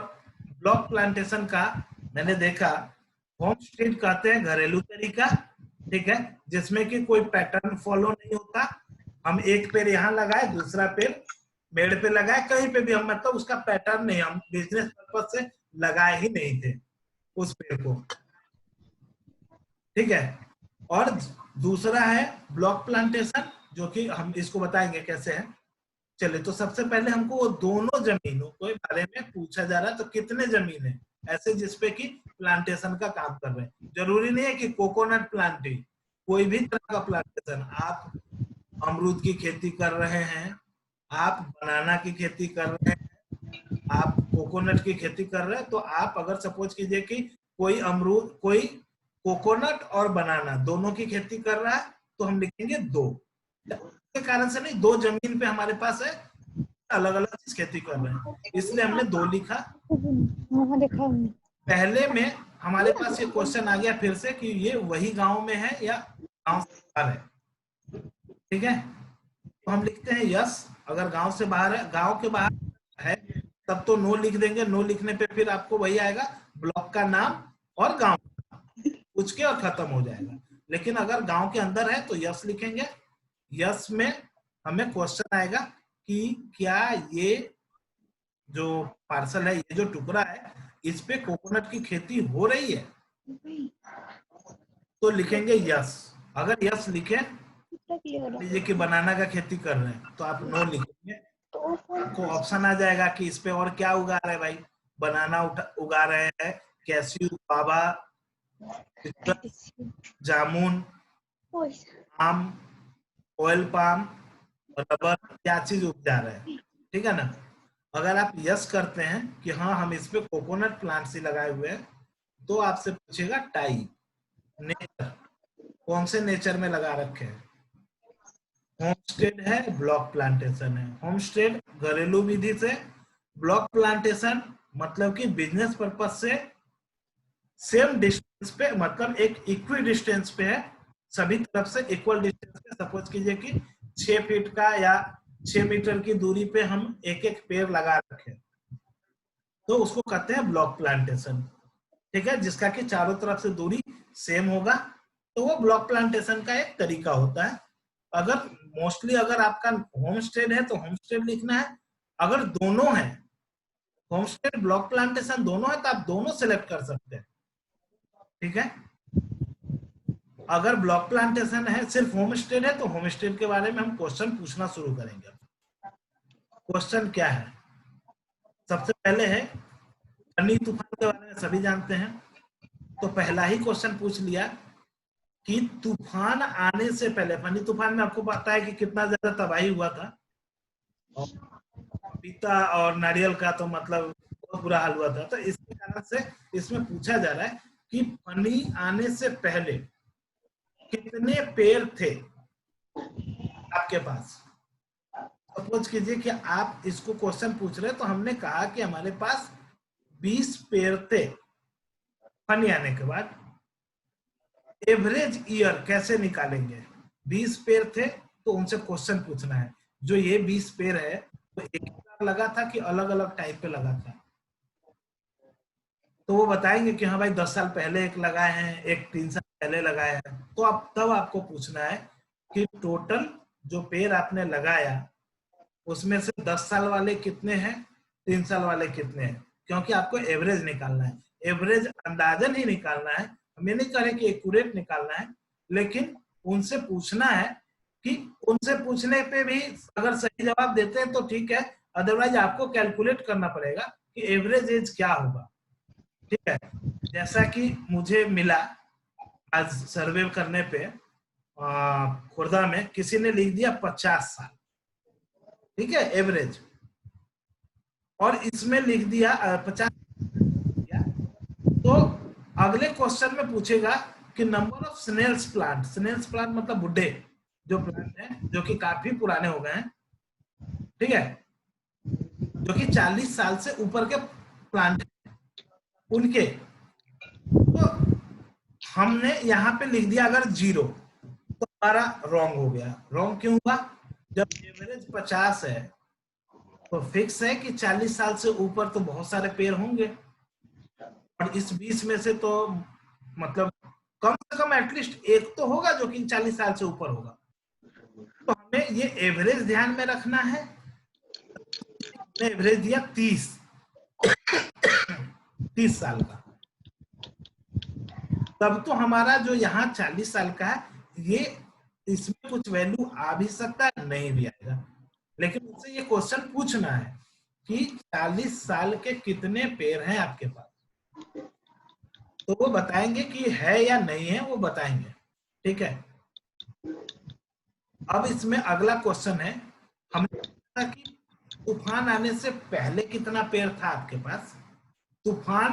ब्लॉक प्लांटेशन का मैंने देखा, होम स्टे कहते हैं घरेलू तरीका, ठीक है, जिसमें कि कोई पैटर्न फॉलो नहीं होता। हम एक पेड़ यहाँ लगाए, दूसरा पेड़ पेड़ पे लगाए, कहीं पे भी हम मतलब उसका पैटर्न नहीं, हम बिजनेस पर्पज से लगाए ही नहीं थे। उस पेड़ को, ठीक है। और दूसरा है ब्लॉक प्लांटेशन, जो कि हम इसको बताएंगे कैसे है। चलिए, तो सबसे पहले हमको वो दोनों जमीनों के बारे में पूछा जा रहा है। तो कितने जमीन है ऐसे जिसपे कि प्लांटेशन का काम कर रहे हैं। जरूरी नहीं है कि कोकोनट प्लांटिंग, कोई भी तरह का प्लांटेशन, आप अमरूद की खेती कर रहे हैं, आप बनाना की खेती कर रहे हैं, आप कोकोनट की खेती कर रहे हैं, तो आप अगर सपोज कीजिए कि कोई अमरूद, कोई कोकोनट और बनाना दोनों की खेती कर रहा है, तो हम लिखेंगे दो। के कारण से नहीं, दो जमीन पे हमारे पास है, अलग अलग चीज खेती कर रहे हैं, इसलिए हमने दो लिखा। पहले में हमारे पास ये क्वेश्चन आ गया फिर से कि ये वही गांव में है या गांव से बाहर है, ठीक है। तो हम लिखते हैं यस। अगर गांव से बाहर है, गांव के बाहर है, तब तो नो लिख देंगे। नो लिखने पे फिर आपको वही आएगा, ब्लॉक का नाम और गांव पूछ के और खत्म हो जाएगा। लेकिन अगर गांव के अंदर है तो यस लिखेंगे। यस में हमें क्वेश्चन आएगा कि क्या ये जो पार्सल है, ये जो टुकड़ा है, इस पे कोकोनट की खेती हो रही है, तो लिखेंगे यस। अगर यस लिखे, लीजिए कि बनाना का खेती कर रहे हैं, तो आप नो लिखेंगे। आपको ऑप्शन आ जाएगा कि इस पे और क्या उगा रहे हैं भाई। बनाना उगा रहे हैं, कैस्यू, बाबा, जामुन, आम, ऑयल पाम, रबर, क्या चीज उपजा रहे हैं, ठीक है ना। अगर आप यस करते हैं कि हाँ हम इस पे कोकोनट प्लांट्स ही लगाए हुए हैं, तो आपसे पूछेगा टाइप, नेचर, कौन से नेचर में लगा रखे हैं। होमस्टेड है, ब्लॉक प्लांटेशन है। होमस्टेड घरेलू विधि से, ब्लॉक प्लांटेशन मतलब कि बिजनेस पर्पज से सेम डिस्टेंस पे, मतलब एक इक्वी डिस्टेंस पे है, सभी तरफ से इक्वल डिस्टेंस पे। सपोज कीजिए कि 6 फीट का या 6 मीटर की दूरी पे हम एक एक पेड़ लगा रखे, तो उसको कहते हैं ब्लॉक प्लांटेशन, ठीक है। जिसका कि चारों तरफ से दूरी सेम होगा, तो वो ब्लॉक प्लांटेशन का एक तरीका होता है। अगर मोस्टली अगर आपका होमस्टेड है तो होमस्टेड लिखना है। अगर दोनों है, होमस्टेड ब्लॉक प्लांटेशन दोनों है, तो आप दोनों सिलेक्ट कर सकते हैं, ठीक है। अगर ब्लॉक प्लांटेशन है, सिर्फ होमस्टेड है, तो होमस्टेड के बारे में हम क्वेश्चन पूछना शुरू करेंगे। क्वेश्चन क्या है? सबसे पहले है फनी तूफान के बारे में सभी जानते हैं, तो पहला ही क्वेश्चन पूछ लिया कि तूफान आने से पहले, फनी तूफान में आपको पता है कि कितना ज्यादा तबाही हुआ था, पपीता और नारियल का तो मतलब बहुत बुरा हाल हुआ था। तो इसके कारण से इसमें पूछा जा रहा है कि फनी आने से पहले कितने पेड़ थे आपके पास। सपोज कीजिए कि आप इसको क्वेश्चन पूछ रहे हैं, तो हमने कहा कि हमारे पास 20 पेड़ थे फनी आने के बाद। एवरेज ईयर कैसे निकालेंगे? 20 पेड़ थे तो उनसे क्वेश्चन पूछना है, जो ये 20 पेड़ है तो एक ही बार लगा था कि अलग अलग टाइप पे लगा था। तो वो बताएंगे कि हाँ भाई 10 साल पहले एक लगाए हैं, एक 3 साल पहले लगाए हैं। तो आप तब आपको पूछना है कि टोटल जो पेड़ आपने लगाया उसमें से 10 साल वाले कितने हैं, 3 साल वाले कितने हैं, क्योंकि आपको एवरेज निकालना है। एवरेज अंदाजन ही निकालना है, हमें नहीं कह रहे कि एक्यूरेट निकालना है, लेकिन उनसे पूछना है कि उनसे पूछने पे भी अगर सही जवाब देते हैं तो ठीक है, अदरवाइज आपको कैलकुलेट करना पड़ेगा कि एवरेज एज क्या होगा, ठीक है। जैसा कि मुझे मिला आज सर्वे करने पे खुर्दा में किसी ने लिख दिया 50 साल, ठीक है, एवरेज, और इसमें लिख दिया 50। तो अगले क्वेश्चन में पूछेगा कि number of snails plant. Snails plant मतलब बुड्ढे जो प्लांट हैं, जो कि काफी पुराने हो गए हैं, ठीक है, जो कि 40 साल से ऊपर के प्लांट उनके। तो हमने यहाँ पे लिख दिया अगर 0, तो हमारा रॉन्ग हो गया। रॉन्ग क्यों हुआ? जब एवरेज 50 है तो फिक्स है कि 40 साल से ऊपर तो बहुत सारे पेड़ होंगे, और इस 20 में से तो मतलब कम से कम एटलीस्ट एक तो होगा जो कि 40 साल से ऊपर होगा। तो हमें ये एवरेज ध्यान में रखना है। हमने एवरेज दिया 30 साल का। तब तो हमारा जो यहाँ 40 साल का है, ये इसमें कुछ वैल्यू आ भी सकता है, नहीं भी आएगा। लेकिन उससे ये क्वेश्चन पूछना है कि 40 साल के कितने पेड़ हैं आपके पास, तो वो बताएंगे कि है या नहीं है, वो बताएंगे। ठीक है, अब इसमें अगला क्वेश्चन है, हमने कहा कि तूफान आने से पहले कितना पेड़ था आपके पास, तूफान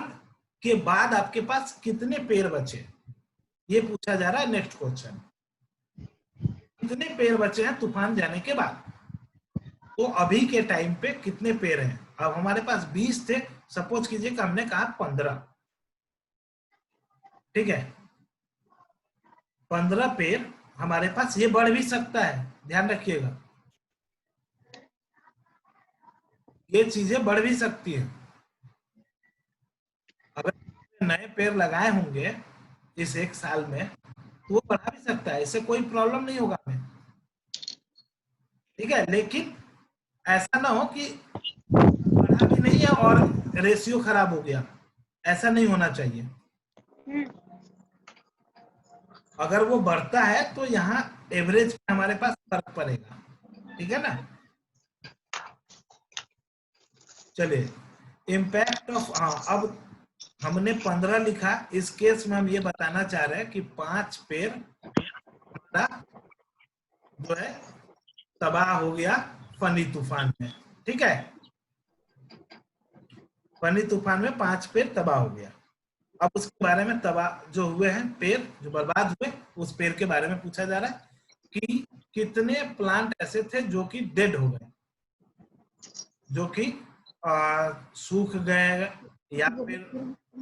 के बाद आपके पास कितने पेड़ बचे, ये पूछा जा रहा है। नेक्स्ट क्वेश्चन, कितने पेड़ बचे हैं तूफान जाने के बाद, तो अभी के टाइम पे कितने पेड़ हैं। अब हमारे पास 20 थे, सपोज कीजिए कि हमने कहा 15, ठीक है, 15 पेड़ हमारे पास, ये बढ़ भी सकता है, ध्यान रखिएगा, ये चीजें बढ़ भी सकती है। अगर नए पेड़ लगाए होंगे इस एक साल में तो वो बढ़ा भी सकता है, इससे कोई प्रॉब्लम नहीं होगा हमें, ठीक है। लेकिन ऐसा ना हो कि बढ़ा भी नहीं है और रेशियो खराब हो गया, ऐसा नहीं होना चाहिए। अगर वो बढ़ता है तो यहाँ एवरेज पे हमारे पास फर्क पड़ेगा, ठीक है ना। चलिए, इम्पैक्ट ऑफ, हाँ, अब हमने 15 लिखा, इस केस में हम ये बताना चाह रहे हैं कि 5 पेड़ हमारा जो है तबाह हो गया फनी तूफान में, ठीक है। फनी तूफान में 5 पेड़ तबाह हो गया। अब उसके बारे में, तबाह जो हुए हैं पेड़, जो बर्बाद हुए, उस पेड़ के बारे में पूछा जा रहा है कि कितने प्लांट ऐसे थे जो कि डेड हो गए, जो कि सूख गए, या फिर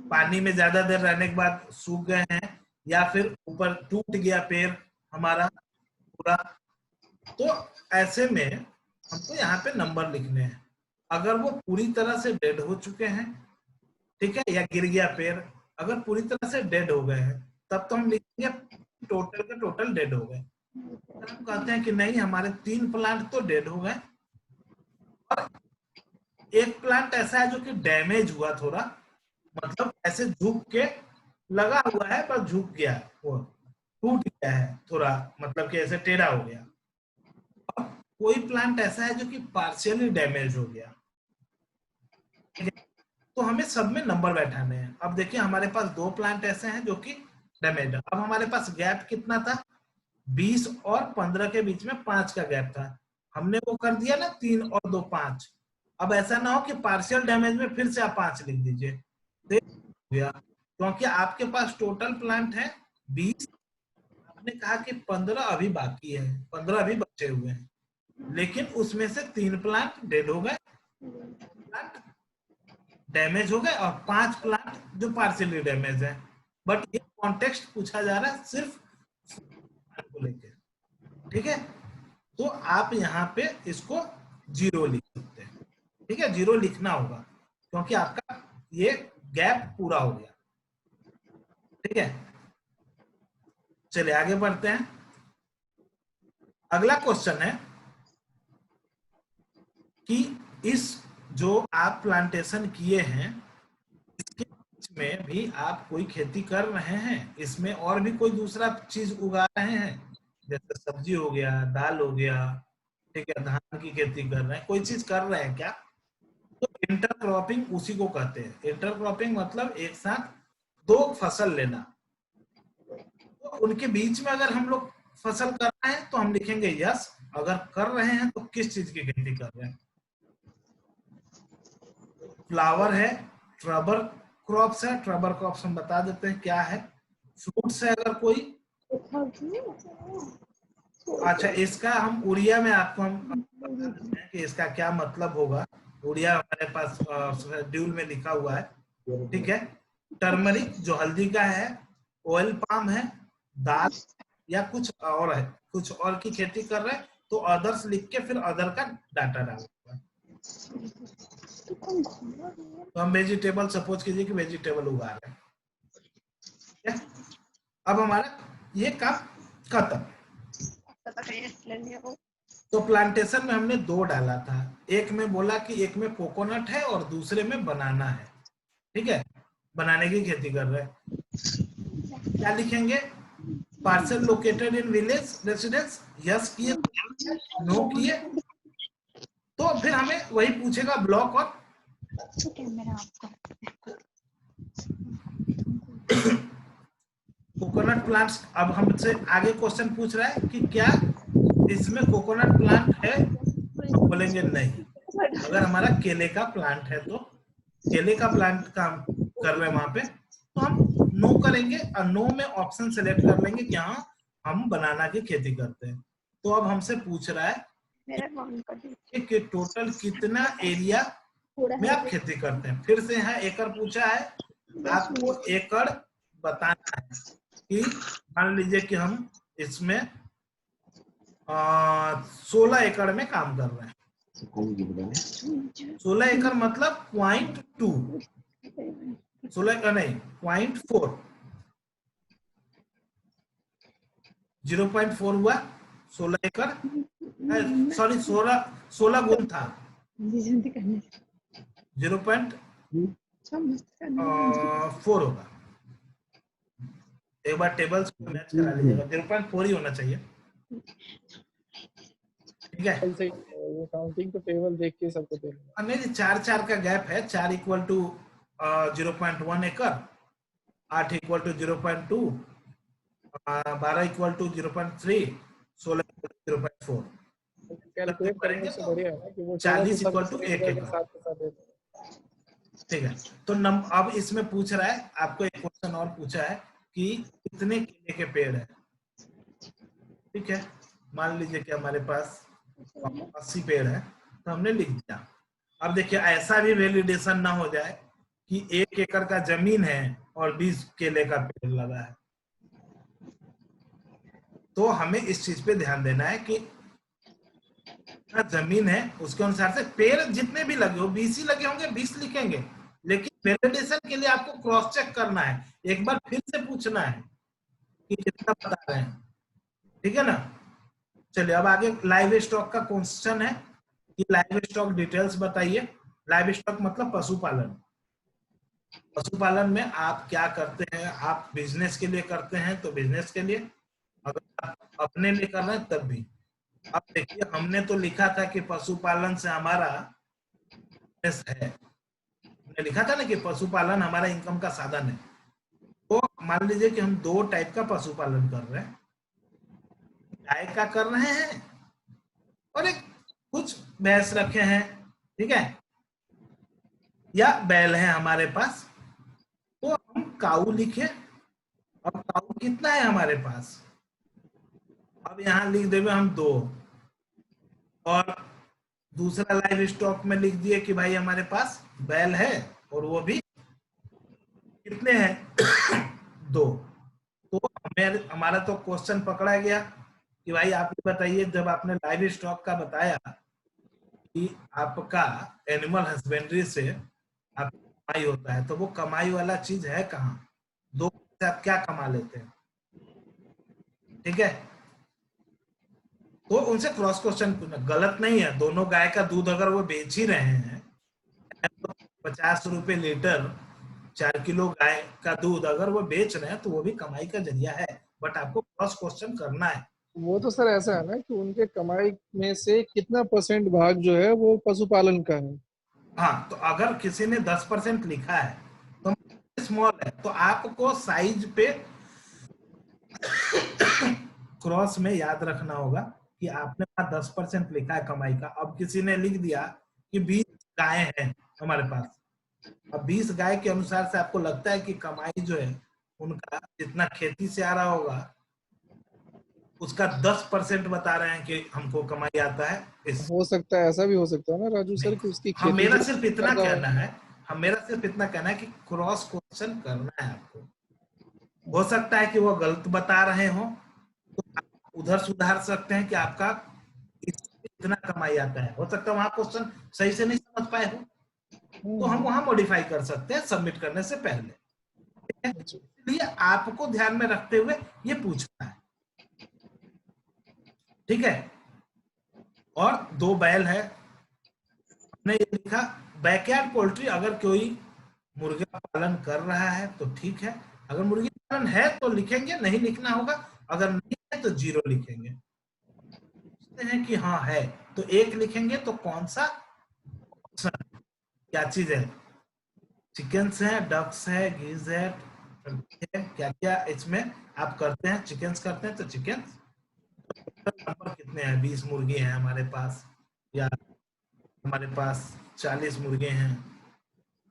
पानी में ज्यादा देर रहने के बाद सूख गए हैं, या फिर ऊपर टूट गया पेड़ हमारा पूरा। तो ऐसे में हमको यहाँ पे नंबर लिखने हैं। अगर वो पूरी तरह से डेड हो चुके हैं, ठीक है, या गिर गया पेड़, अगर पूरी तरह से डेड हो गए हैं तब तो हम लिखेंगे टोटल के टोटल डेड हो गए। हम कहते हैं कि नहीं, हमारे 3 प्लांट तो डेड हो गए और एक प्लांट ऐसा है जो कि डैमेज हुआ थोड़ा, मतलब ऐसे झुक के लगा हुआ है पर झुक गया, वो टूट गया है थोड़ा, मतलब कि ऐसे टेढ़ा हो गया। और कोई प्लांट ऐसा है जो कि पार्शियली डैमेज हो गया, तो हमें सब में नंबर बैठाने हैं। अब देखिए, हमारे पास 2 प्लांट ऐसे हैं जो कि डैमेज है। अब हमारे पास गैप कितना था, 20 और 15 के बीच में 5 का गैप था, हमने वो कर दिया ना 3 और 2 5। अब ऐसा ना हो कि पार्शियल डैमेज में फिर से आप 5 लिख दीजिए, क्योंकि आपके पास टोटल प्लांट है 20, आपने कहा कि 15 अभी बाकी है, 15 अभी बचे हुए हैं, लेकिन उसमें से 3 प्लांट डेड हो गए, प्लांट डैमेज हो गए, और 5 प्लांट जो पार्शियली डैमेज है। बट ये कॉन्टेक्स्ट पूछा जा रहा है सिर्फ को लेके, ठीक है। तो आप यहाँ पे इसको 0 लिख सकते हैं, ठीक है, 0 लिखना होगा क्योंकि आपका ये गैप पूरा हो गया, ठीक है। चलिए आगे बढ़ते हैं। अगला क्वेश्चन है कि इस जो आप प्लांटेशन किए हैं इसके बीच में भी आप कोई खेती कर रहे हैं, इसमें और भी कोई दूसरा चीज उगा रहे हैं, जैसे सब्जी हो गया, दाल हो गया, ठीक है, धान की खेती कर रहे हैं, कोई चीज कर रहे हैं क्या, तो इंटरक्रॉपिंग उसी को कहते हैं। इंटरक्रॉपिंग मतलब एक साथ 2 फसल लेना। तो उनके बीच में अगर हम लोग फसल कर रहे हैं तो हम लिखेंगे यस, अगर कर रहे हैं तो किस चीज की खेती कर रहे हैं। फ्लावर है, ट्रबर क्रॉप्स है, ट्रबर क्रॉप्स हम बता देते हैं क्या है। फ्रूट्स है अगर कोई, अच्छा इसका हम उड़िया में आपको हम बता देते हैं कि इसका क्या मतलब होगा। उड़िया हमारे पास शेड्यूल में लिखा हुआ है, ठीक है। टर्मरिक जो हल्दी का है, ऑयल पाम है, दाल या कुछ और है, कुछ और की खेती कर रहे हैं तो अदर्स लिख के फिर अदर का डाटा डालूंगा। तो हम वेजिटेबल, सपोज कीजिए कि वेजिटेबल उगा रहे हैं, ठीक है। अब हमारा ये काम खत्म। तो प्लांटेशन में हमने 2 डाला था, एक में बोला कि एक में कोकोनट है और दूसरे में बनाना है, ठीक है, बनाने की खेती कर रहे हैं। क्या लिखेंगे? Parcel located in village residence, yes किए, नो किए, तो फिर हमें वही पूछेगा ब्लॉक और कोकोनट प्लांट्स। अब हमसे आगे क्वेश्चन पूछ रहा है कि क्या इसमें कोकोनट प्लांट है? हम बोलेंगे नहीं। अगर हमारा केले का प्लांट है तो केले का प्लांट काम कर रहे हैं वहां पे, तो हम नो करेंगे और नो में ऑप्शन सेलेक्ट कर लेंगे कि हाँ हम बनाना की खेती करते हैं। तो अब हमसे पूछ रहा है कि टोटल कितना एरिया में आप खेती करते हैं। फिर से यहाँ एकड़ पूछा है, आपको एकड़ बताना है कि मान लीजिए कि हम इसमें 16 एकड़ में काम कर रहे हैं। 16 एकड़ मतलब 0.2, 16 का नहीं 0.4, 0.4 हुआ 16 एकड़, सॉरी 16 गुण था 0.4 होगा। एक बार टेबल्स को मैच करा लीजिएगा, 0.4 ही होना चाहिए, ठीक है। ये काउंटिंग तो टेबल देख के सबको देना। नहीं 4 का गैप है, 4 इक्वल टू 0.1 एकड़, 8 equal to 0.2, 12 equal to 0.3, 16 equal to 0.4। Calculate करेंगे तो बढ़िया है कि वो 40 इक्वल टू 1 एकड़, ठीक है। तो अब इसमें पूछ रहा है, आपको एक क्वेश्चन और पूछा है कि कितने केले के पेड़ है, ठीक है। मान लीजिए कि हमारे पास 80 पेड़ है, तो हमने लिख दिया। अब देखिए ऐसा भी वैलिडेशन ना हो जाए कि 1 एकड़ का जमीन है और 20 केले का पेड़ लगा है। तो हमें इस चीज पे ध्यान देना है कि जमीन है उसके अनुसार से पेड़ जितने भी लगे हो, 20 ही लगे होंगे 20 लिखेंगे, लेकिन वैलिडेशन के लिए आपको क्रॉस चेक करना है, एक बार फिर से पूछना है कि कितना बता रहे हैं, ठीक है ना। चलिए अब आगे लाइव स्टॉक का क्वेश्चन है कि लाइव स्टॉक डिटेल्स बताइए। लाइव स्टॉक मतलब पशुपालन। पशुपालन में आप क्या करते हैं? आप बिजनेस के लिए करते हैं तो बिजनेस के लिए, अगर आप अपने लिए कर रहे हैं तब भी। अब देखिए हमने तो लिखा था कि पशुपालन से हमारा बिजनेस है, हमने लिखा था ना कि पशुपालन हमारा इनकम का साधन है। तो मान लीजिए कि हम 2 टाइप का पशुपालन कर रहे हैं, गाय का कर रहे हैं और एक कुछ भैंस रखे हैं, ठीक है, या बैल है हमारे पास, तो हम काऊ लिखे। अब काऊ कितना है हमारे पास? अब यहां लिख देंगे हम 2, और दूसरा लाइव स्टॉक में लिख दिए कि भाई हमारे पास बैल है और वो भी कितने हैं 2। तो हमारा तो क्वेश्चन पकड़ा गया कि भाई आप बताइए, जब आपने लाइव स्टॉक का बताया कि आपका एनिमल हस्बेंड्री से आपकी कमाई होता है, तो वो कमाई वाला चीज है कहाँ? 2 से आप क्या कमा लेते हैं, ठीक है। तो उनसे क्रॉस क्वेश्चन पूछना गलत नहीं है। दोनों गाय का दूध अगर वो बेच ही रहे हैं तो 50 रुपए लीटर 4 किलो गाय का दूध अगर वो बेच रहे हैं तो वो भी कमाई का जरिया है, बट आपको क्रॉस क्वेश्चन करना है। वो तो सर ऐसा है ना कि उनके कमाई में से कितना % भाग जो है वो पशुपालन का है। हाँ, तो अगर किसी ने 10% लिखा है तो स्मॉल है, तो आपको साइज पे क्रॉस में याद रखना होगा कि आपने 10% लिखा है कमाई का। अब किसी ने लिख दिया कि 20 गाय हैं हमारे पास, अब 20 गाय के अनुसार से आपको लगता है कि कमाई जो है उनका जितना खेती से आ रहा होगा उसका 10% बता रहे हैं कि हमको कमाई आता है। हो सकता है, ऐसा भी हो सकता है ना राजू सर कि उसकी खेती मेरा सिर्फ इतना कहना है, मेरा सिर्फ इतना कहना है कि क्रॉस क्वेश्चन करना है आपको। हो सकता है कि वो गलत बता रहे हो तो आप उधर सुधार सकते हैं कि आपका इतना कमाई आता है। हो सकता है वहां क्वेश्चन सही से नहीं समझ पाए हो, तो हम वहां मॉडिफाई कर सकते हैं सबमिट करने से पहले। इसलिए आपको ध्यान में रखते हुए ये पूछना है, ठीक है। और 2 बैल है, हमने ये लिखा बैकयार्ड पोल्ट्री। अगर कोई मुर्गा पालन कर रहा है तो ठीक है, अगर मुर्गी है तो लिखेंगे, नहीं लिखना होगा, अगर नहीं है तो 0 लिखेंगे। पूछते हैं कि हाँ है तो 1 लिखेंगे, तो कौन सा क्या चीज है? चिकन्स है, डक्स है, गीज है, क्या क्या इसमें आप करते हैं? चिकन्स करते हैं तो चिकन्स। नंबर कितने हैं? 20 मुर्गी हैं हमारे पास, या हमारे पास 40 मुर्गे हैं,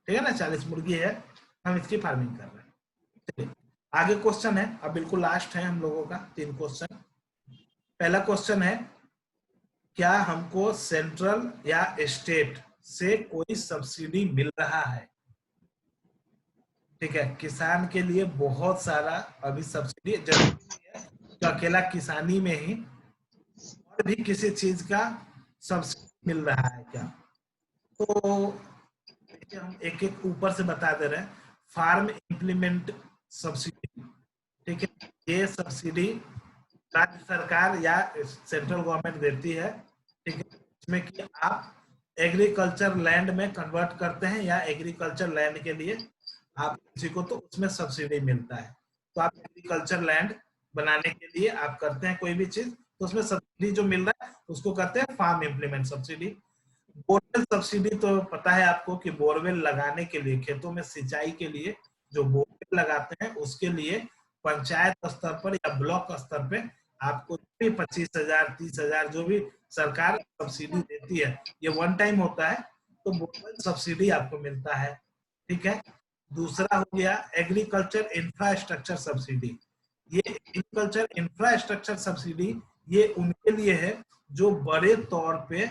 ठीक है ना, 40 मुर्गी है, हम इसकी फार्मिंग कर रहे हैं। ठीक है, आगे क्वेश्चन है, अब बिल्कुल लास्ट है हम लोगों का 3 क्वेश्चन। पहला क्वेश्चन है, क्या हमको सेंट्रल या स्टेट से कोई सब्सिडी मिल रहा है? ठीक है, किसान के लिए बहुत सारा अभी सब्सिडी जरूरी नहीं है तो अकेला किसानी में ही और भी किसी चीज का सब्सिडी मिल रहा है क्या? तो हम एक एक ऊपर से बता दे रहे हैं। फार्म इम्प्लीमेंट सब्सिडी, ठीक है, ये सब्सिडी राज्य सरकार या सेंट्रल गवर्नमेंट देती है, ठीक है, इसमें कि आप एग्रीकल्चर लैंड में कन्वर्ट करते हैं या एग्रीकल्चर लैंड के लिए आप किसी को, तो उसमें सब्सिडी मिलता है। तो आप एग्रीकल्चर लैंड बनाने के लिए आप करते हैं कोई भी चीज, तो उसमें सब्सिडी जो मिल रहा है उसको कहते हैं farm implement subsidy. Borewell subsidy तो पता है आपको कि बोरवेल लगाने के लिए, खेतों में सिंचाई के लिए जो बोरवेल लगाते हैं उसके लिए पंचायत स्तर पर या ब्लॉक स्तर पे आपको भी 25,000 30,000 जो भी सरकार सब्सिडी देती है, ये वन टाइम होता है, तो बोरवेल सब्सिडी आपको मिलता है। ठीक है, दूसरा हो गया एग्रीकल्चर इंफ्रास्ट्रक्चर सब्सिडी। ये एग्रीकल्चर इंफ्रास्ट्रक्चर सब्सिडी ये उनके लिए है जो बड़े तौर पे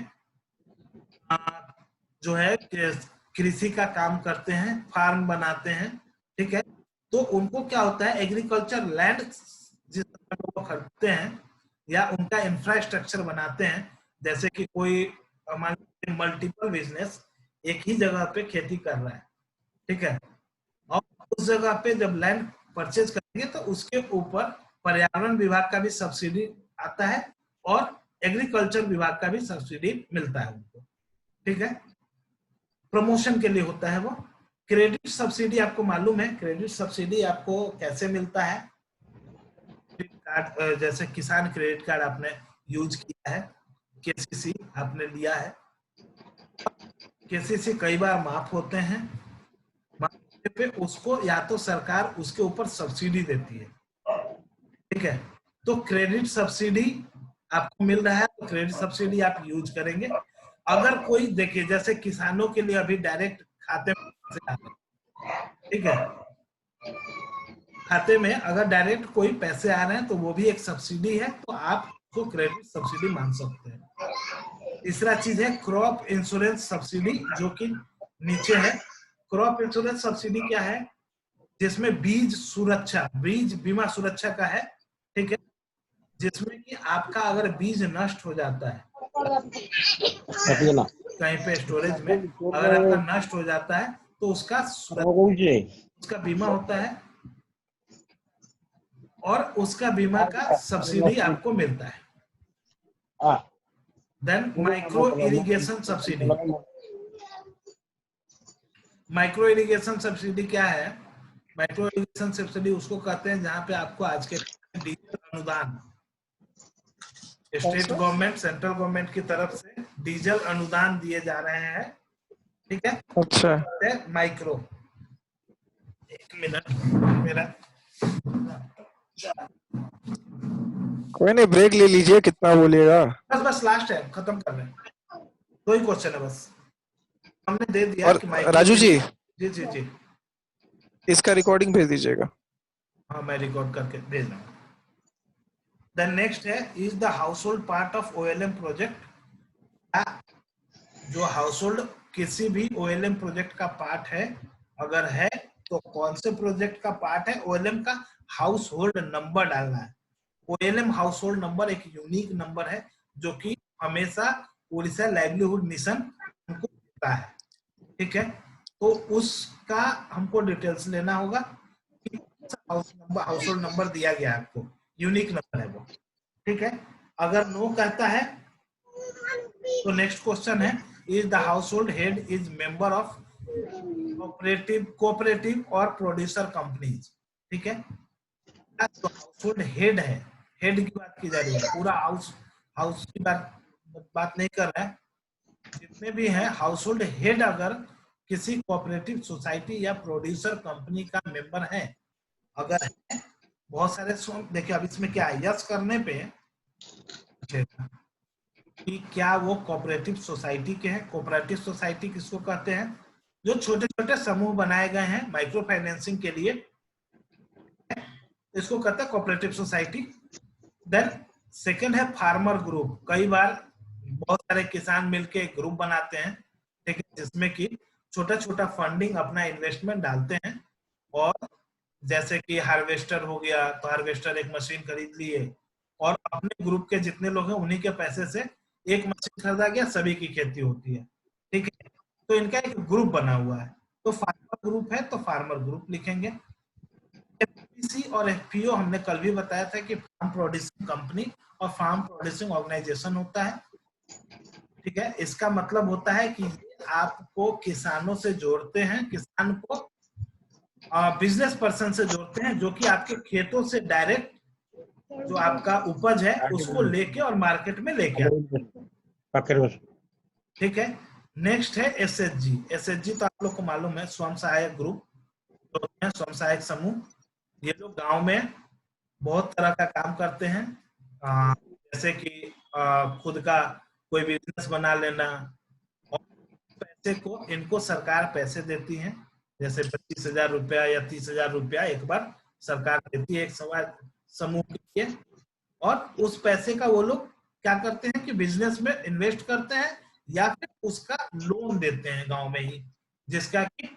जो है कृषि का काम करते हैं, फार्म बनाते हैं, ठीक है, तो उनको क्या होता है, एग्रीकल्चर लैंड जिस वो खरीदते हैं या उनका इंफ्रास्ट्रक्चर बनाते हैं, जैसे कि कोई हमारे मल्टीपल बिजनेस एक ही जगह पे खेती कर रहा है, ठीक है, और उस जगह पे जब लैंड परचेज करेंगे तो उसके ऊपर पर्यावरण विभाग का भी सब्सिडी आता है और एग्रीकल्चर विभाग का भी सब्सिडी मिलता है उनको। ठीक है, प्रमोशन के लिए होता है वो। क्रेडिट सब्सिडी आपको मालूम है, क्रेडिट सब्सिडी आपको कैसे मिलता है? कार्ड, जैसे किसान क्रेडिट कार्ड आपने यूज किया है, केसीसी आपने लिया है, केसीसी कई बार माफ होते हैं, पे उसको या तो सरकार उसके ऊपर सब्सिडी देती है, ठीक है, तो क्रेडिट सब्सिडी आपको मिल रहा है तो क्रेडिट सब्सिडी आप यूज करेंगे। अगर कोई देखिए जैसे किसानों के लिए अभी डायरेक्ट खाते में पैसे आते हैं, ठीक है, खाते में अगर डायरेक्ट कोई पैसे आ रहे हैं तो वो भी एक सब्सिडी है, तो आप उसको क्रेडिट सब्सिडी मान सकते हैं। तीसरा चीज है क्रॉप इंश्योरेंस सब्सिडी, जो कि नीचे है। क्रॉप इंश्योरेंस सब्सिडी क्या है? जिसमें बीज सुरक्षा, बीज बीमा सुरक्षा का है, ठीक है, जिसमें कि आपका अगर बीज नष्ट हो जाता है कहीं पे स्टोरेज में, अगर आपका नष्ट हो जाता है तो उसका उसका बीमा होता है और उसका बीमा का सब्सिडी आपको मिलता है। Then micro irrigation subsidy. Micro irrigation subsidy क्या है? माइक्रो इरिगेशन सब्सिडी उसको कहते हैं जहां पे आपको आज के डीजल अनुदान, स्टेट गवर्नमेंट सेंट्रल गवर्नमेंट की तरफ से डीजल अनुदान दिए जा रहे हैं, ठीक है, अच्छा, माइक्रो। एक मिनट मेरा, कोई नहीं, ब्रेक ले लीजिए, कितना बोलिएगा? बस लास्ट है, खत्म कर रहे हैं, 2 ही क्वेश्चन है बस, हमने दे दिया। और राजू जी, जी इसका रिकॉर्डिंग भेज दीजिएगा। हाँ, मैं रिकॉर्ड करके भेज रहा हूँ। देन नेक्स्ट है, is the household part of OLM project. जो हाउसहोल्ड किसी भी ओएलएम प्रोजेक्ट का पार्ट है, अगर है तो कौन से प्रोजेक्ट का पार्ट है? ओएलएम का हाउस होल्ड नंबर डालना है। ओएलएम हाउस होल्ड नंबर एक यूनिक नंबर है जो कि हमेशा उड़ीसा लाइवलीहुड मिशन हमको देता है, ठीक है, तो उसका हमको डिटेल्स लेना होगा कि हाउस होल्ड नंबर दिया गया आपको, यूनिक नंबर है वो, ठीक है। अगर नो कहता है तो नेक्स्ट क्वेश्चन है, is the house hold head is member of cooperative और प्रोड्यूसर कंपनीज, ठीक है। जो हाउस होल्ड हेड है, हेड की बात की जा रही है, पूरा हाउस की बात नहीं कर रहा है, जितने भी हैं हाउस होल्ड हेड अगर किसी कोऑपरेटिव सोसाइटी या प्रोड्यूसर कंपनी का मेंबर है, अगर है, बहुत सारे देखिए अब इसमें क्या है, यस करने पे कि क्या वो कोऑपरेटिव सोसाइटी के हैं। कोऑपरेटिव सोसाइटी किसको कहते हैं? जो छोटे छोटे समूह बनाए गए हैं माइक्रो फाइनेंसिंग के लिए, इसको कहते हैं कोऑपरेटिव सोसाइटी। देन सेकंड है फार्मर ग्रुप। कई बार बहुत सारे किसान मिलके एक ग्रुप बनाते हैं, ठीक है, जिसमें कि छोटा छोटा फंडिंग अपना इन्वेस्टमेंट डालते हैं, और जैसे कि हार्वेस्टर हो गया तो हार्वेस्टर एक मशीन खरीद लिए, और अपने ग्रुप के जितने लोग हैं उन्हीं के पैसे से एक मशीन खरीदा गया, सभी की खेती होती है, ठीक है। तो इनका एक ग्रुप बना हुआ है, तो फार्मर ग्रुप है तो फार्मर ग्रुप लिखेंगे। एफपीसी और एफपीओ हमने कल भी बताया था कि फार्म प्रोड्यूसिंग कंपनी और फार्म प्रोड्यूसिंग ऑर्गेनाइजेशन होता है, ठीक है। इसका मतलब होता है कि ये आपको किसानों से जोड़ते हैं, किसान को बिजनेस पर्सन से जोड़ते हैं, जो कि आपके खेतों से डायरेक्ट जो आपका उपज है उसको लेके और मार्केट में लेके आते हैं, ठीक है। नेक्स्ट है एसएचजी। एसएचजी तो आप लोग को मालूम है, स्वयं सहायक ग्रुप, तो स्वयं सहायक समूह। ये लोग गांव में बहुत तरह का काम करते हैं, जैसे कि खुद का कोई बिजनेस बना लेना, और पैसे को इनको सरकार पैसे देती है, जैसे 25,000 रुपया या 30,000 रुपया एक बार सरकार देती है एक समूह के लिए, और उस पैसे का वो लोग क्या करते हैं कि बिजनेस में इन्वेस्ट करते हैं या फिर उसका लोन देते हैं गांव में ही, जिसका कि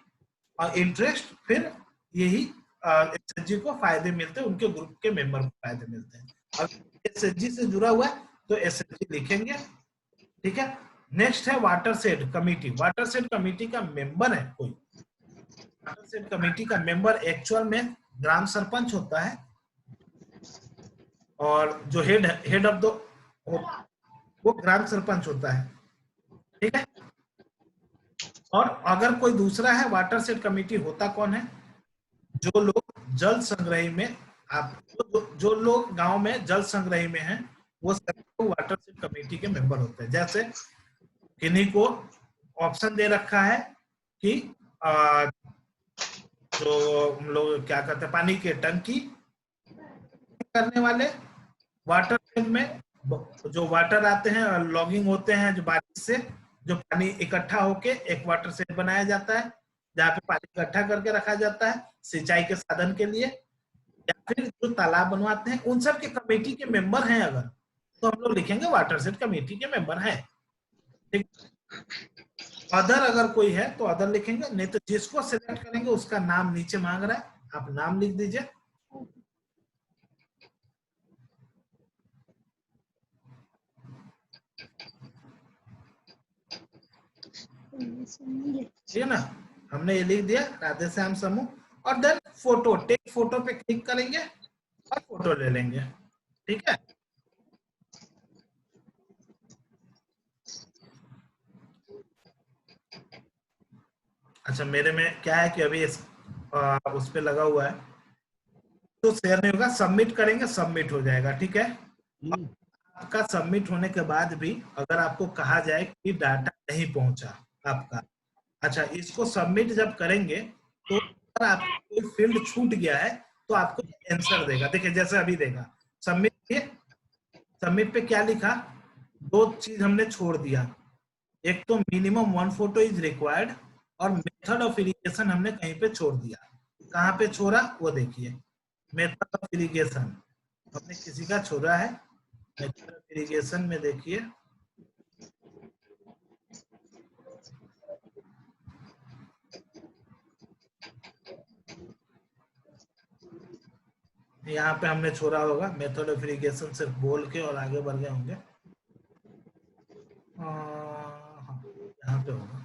इंटरेस्ट फिर यही एसएचजी को फायदे मिलते हैं, उनके ग्रुप के मेंबर को फायदे मिलते हैं। अब एसएचजी से जुड़ा हुआ है तो एसएचजी लिखेंगे, ठीक है। नेक्स्ट है वाटरशेड कमेटी। वाटरशेड कमेटी का मेंबर है कोई, वाटरशेड कमेटी का मेंबर एक्चुअल में ग्राम सरपंच होता है, और जो हेड ऑफ द वो ग्राम सरपंच होता है, ठीक है। और अगर कोई दूसरा है, वाटरशेड कमेटी होता कौन है? जो लोग जल संग्रही में जो लोग गांव में जल संग्रही में हैं, वो सभी वाटरशेड कमेटी के मेंबर होते हैं। जैसे किन्हीं को ऑप्शन दे रखा है कि जो हम लोग क्या कहते हैं, पानी के टंकी करने वाले, वाटर में जो वाटर आते हैं लॉगिंग होते हैं, जो बारिश से जो पानी इकट्ठा होके एक वाटर शेड बनाया जाता है, जहाँ पे पानी इकट्ठा करके रखा जाता है सिंचाई के साधन के लिए, या फिर जो तालाब बनवाते हैं, उन सब के कमेटी के मेंबर हैं अगर, तो हम लोग लिखेंगे वाटरशेड कमेटी के मेंबर हैं, ठीक। अदर अगर कोई है तो अदर लिखेंगे, नहीं तो जिसको सिलेक्ट करेंगे उसका नाम नीचे मांग रहा है, आप नाम लिख दीजिए। ठीक है ना, हमने ये लिख दिया राधे श्याम समूह, और देन फोटो, टेक फोटो पे क्लिक करेंगे और फोटो ले लेंगे, ठीक है। अच्छा, मेरे में क्या है कि अभी उस पे लगा हुआ है तो शेयर नहीं होगा, सबमिट करेंगे सबमिट हो जाएगा, ठीक है। आपका सबमिट होने के बाद भी अगर आपको कहा जाए कि डाटा नहीं पहुंचा आपका, अच्छा, इसको सबमिट जब करेंगे तो अगर आपको कोई फील्ड छूट गया है तो आपको आंसर देगा। देखिए जैसे अभी देगा सबमिट, सबमिट पे क्या लिखा, दो चीज हमने छोड़ दिया, एक तो मिनिमम 1 फोटो इज रिक्वायर्ड, और मेथड ऑफ इरिगेशन हमने कहीं पे छोड़ दिया। कहाँ पे छोड़ा वो देखिए, मेथड ऑफ इरिगेशन हमने किसी का छोड़ा है, मेथड ऑफ इरिगेशन में देखिए यहाँ पे हमने छोड़ा होगा, मेथड ऑफ इरिगेशन सिर्फ बोल के और आगे बढ़ गए होंगे, यहाँ पे होगा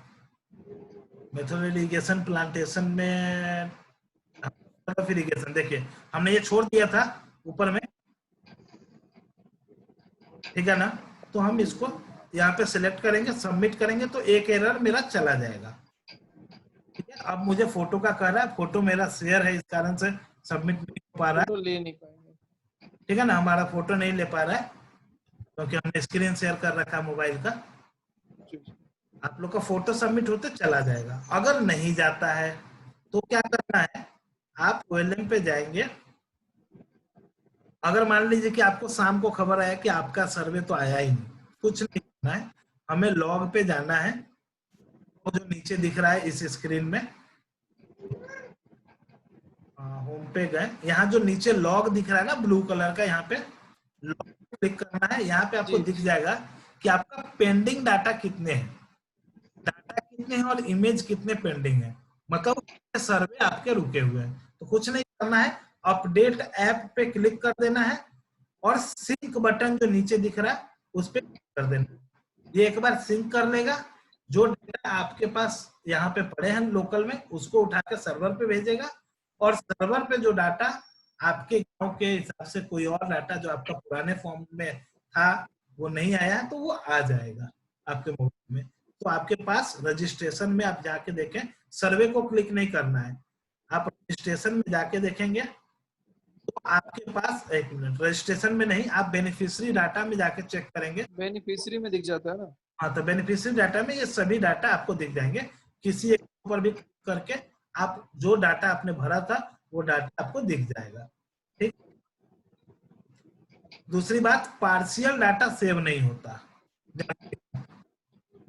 मेथड इरिगेशन प्लांटेशन में ऑफ इरिगेशन। देखिए हमने ये छोड़ दिया था ऊपर में, ठीक है ना, तो हम इसको यहाँ पे सिलेक्ट करेंगे, सबमिट करेंगे तो एक एरर मेरा चला जाएगा, ठीक है। अब मुझे फोटो का कह रहा है, फोटो मेरा शेयर है, इस कारण से सबमिट नहीं हो पा रहा है, ले नहीं पाए। ठीक है ना, हमारा फोटो नहीं ले पा रहा है क्योंकि हमने स्क्रीन शेयर कर रखा है मोबाइल का। आप लोग का फोटो सबमिट होते चला जाएगा। अगर नहीं जाता है तो क्या करना है, आप OLM पे जाएंगे। अगर मान लीजिए कि आपको शाम को खबर आया कि आपका सर्वे तो आया ही नहीं, कुछ नहीं करना है, हमें लॉग पे जाना है। वो जो नीचे दिख रहा है इस स्क्रीन में, होम पे गए, यहाँ जो नीचे लॉग दिख रहा है ना ब्लू कलर का, यहाँ पे लॉग क्लिक करना है। यहाँ पे आपको दिख जाएगा कि आपका पेंडिंग डाटा कितने हैं, डाटा कितने हैं और इमेज कितने पेंडिंग है, मतलब सर्वे आपके रुके हुए हैं। तो कुछ नहीं करना है, अपडेट ऐप पे क्लिक कर देना है और सिंक बटन जो नीचे दिख रहा है उस पे क्लिक कर देना है। ये एक बार सिंक कर लेगा, जो डेटा आपके पास यहाँ पे पड़े हैं लोकल में उसको उठाकर सर्वर पे भेजेगा, और सर्वर पे जो डाटा आपके गांव के हिसाब से कोई और डाटा जो आपका पुराने फॉर्म में था वो नहीं आया तो वो आ जाएगा आपके मोबाइल में। तो आपके पास रजिस्ट्रेशन में आप जाके देखें, सर्वे को क्लिक नहीं करना है, आप रजिस्ट्रेशन में जाके देखेंगे तो आपके पास, एक मिनट, रजिस्ट्रेशन में नहीं, आप बेनिफिशियरी डाटा में जाके चेक करेंगे, बेनिफिशियरी में दिख जाता है ना। हाँ, तो बेनिफिशियरी डाटा में ये सभी डाटा आपको दिख जाएंगे। किसी एक पर भी करके आप जो डाटा आपने भरा था वो डाटा आपको दिख जाएगा। ठीक। दूसरी बात, पार्शियल डाटा सेव नहीं होता।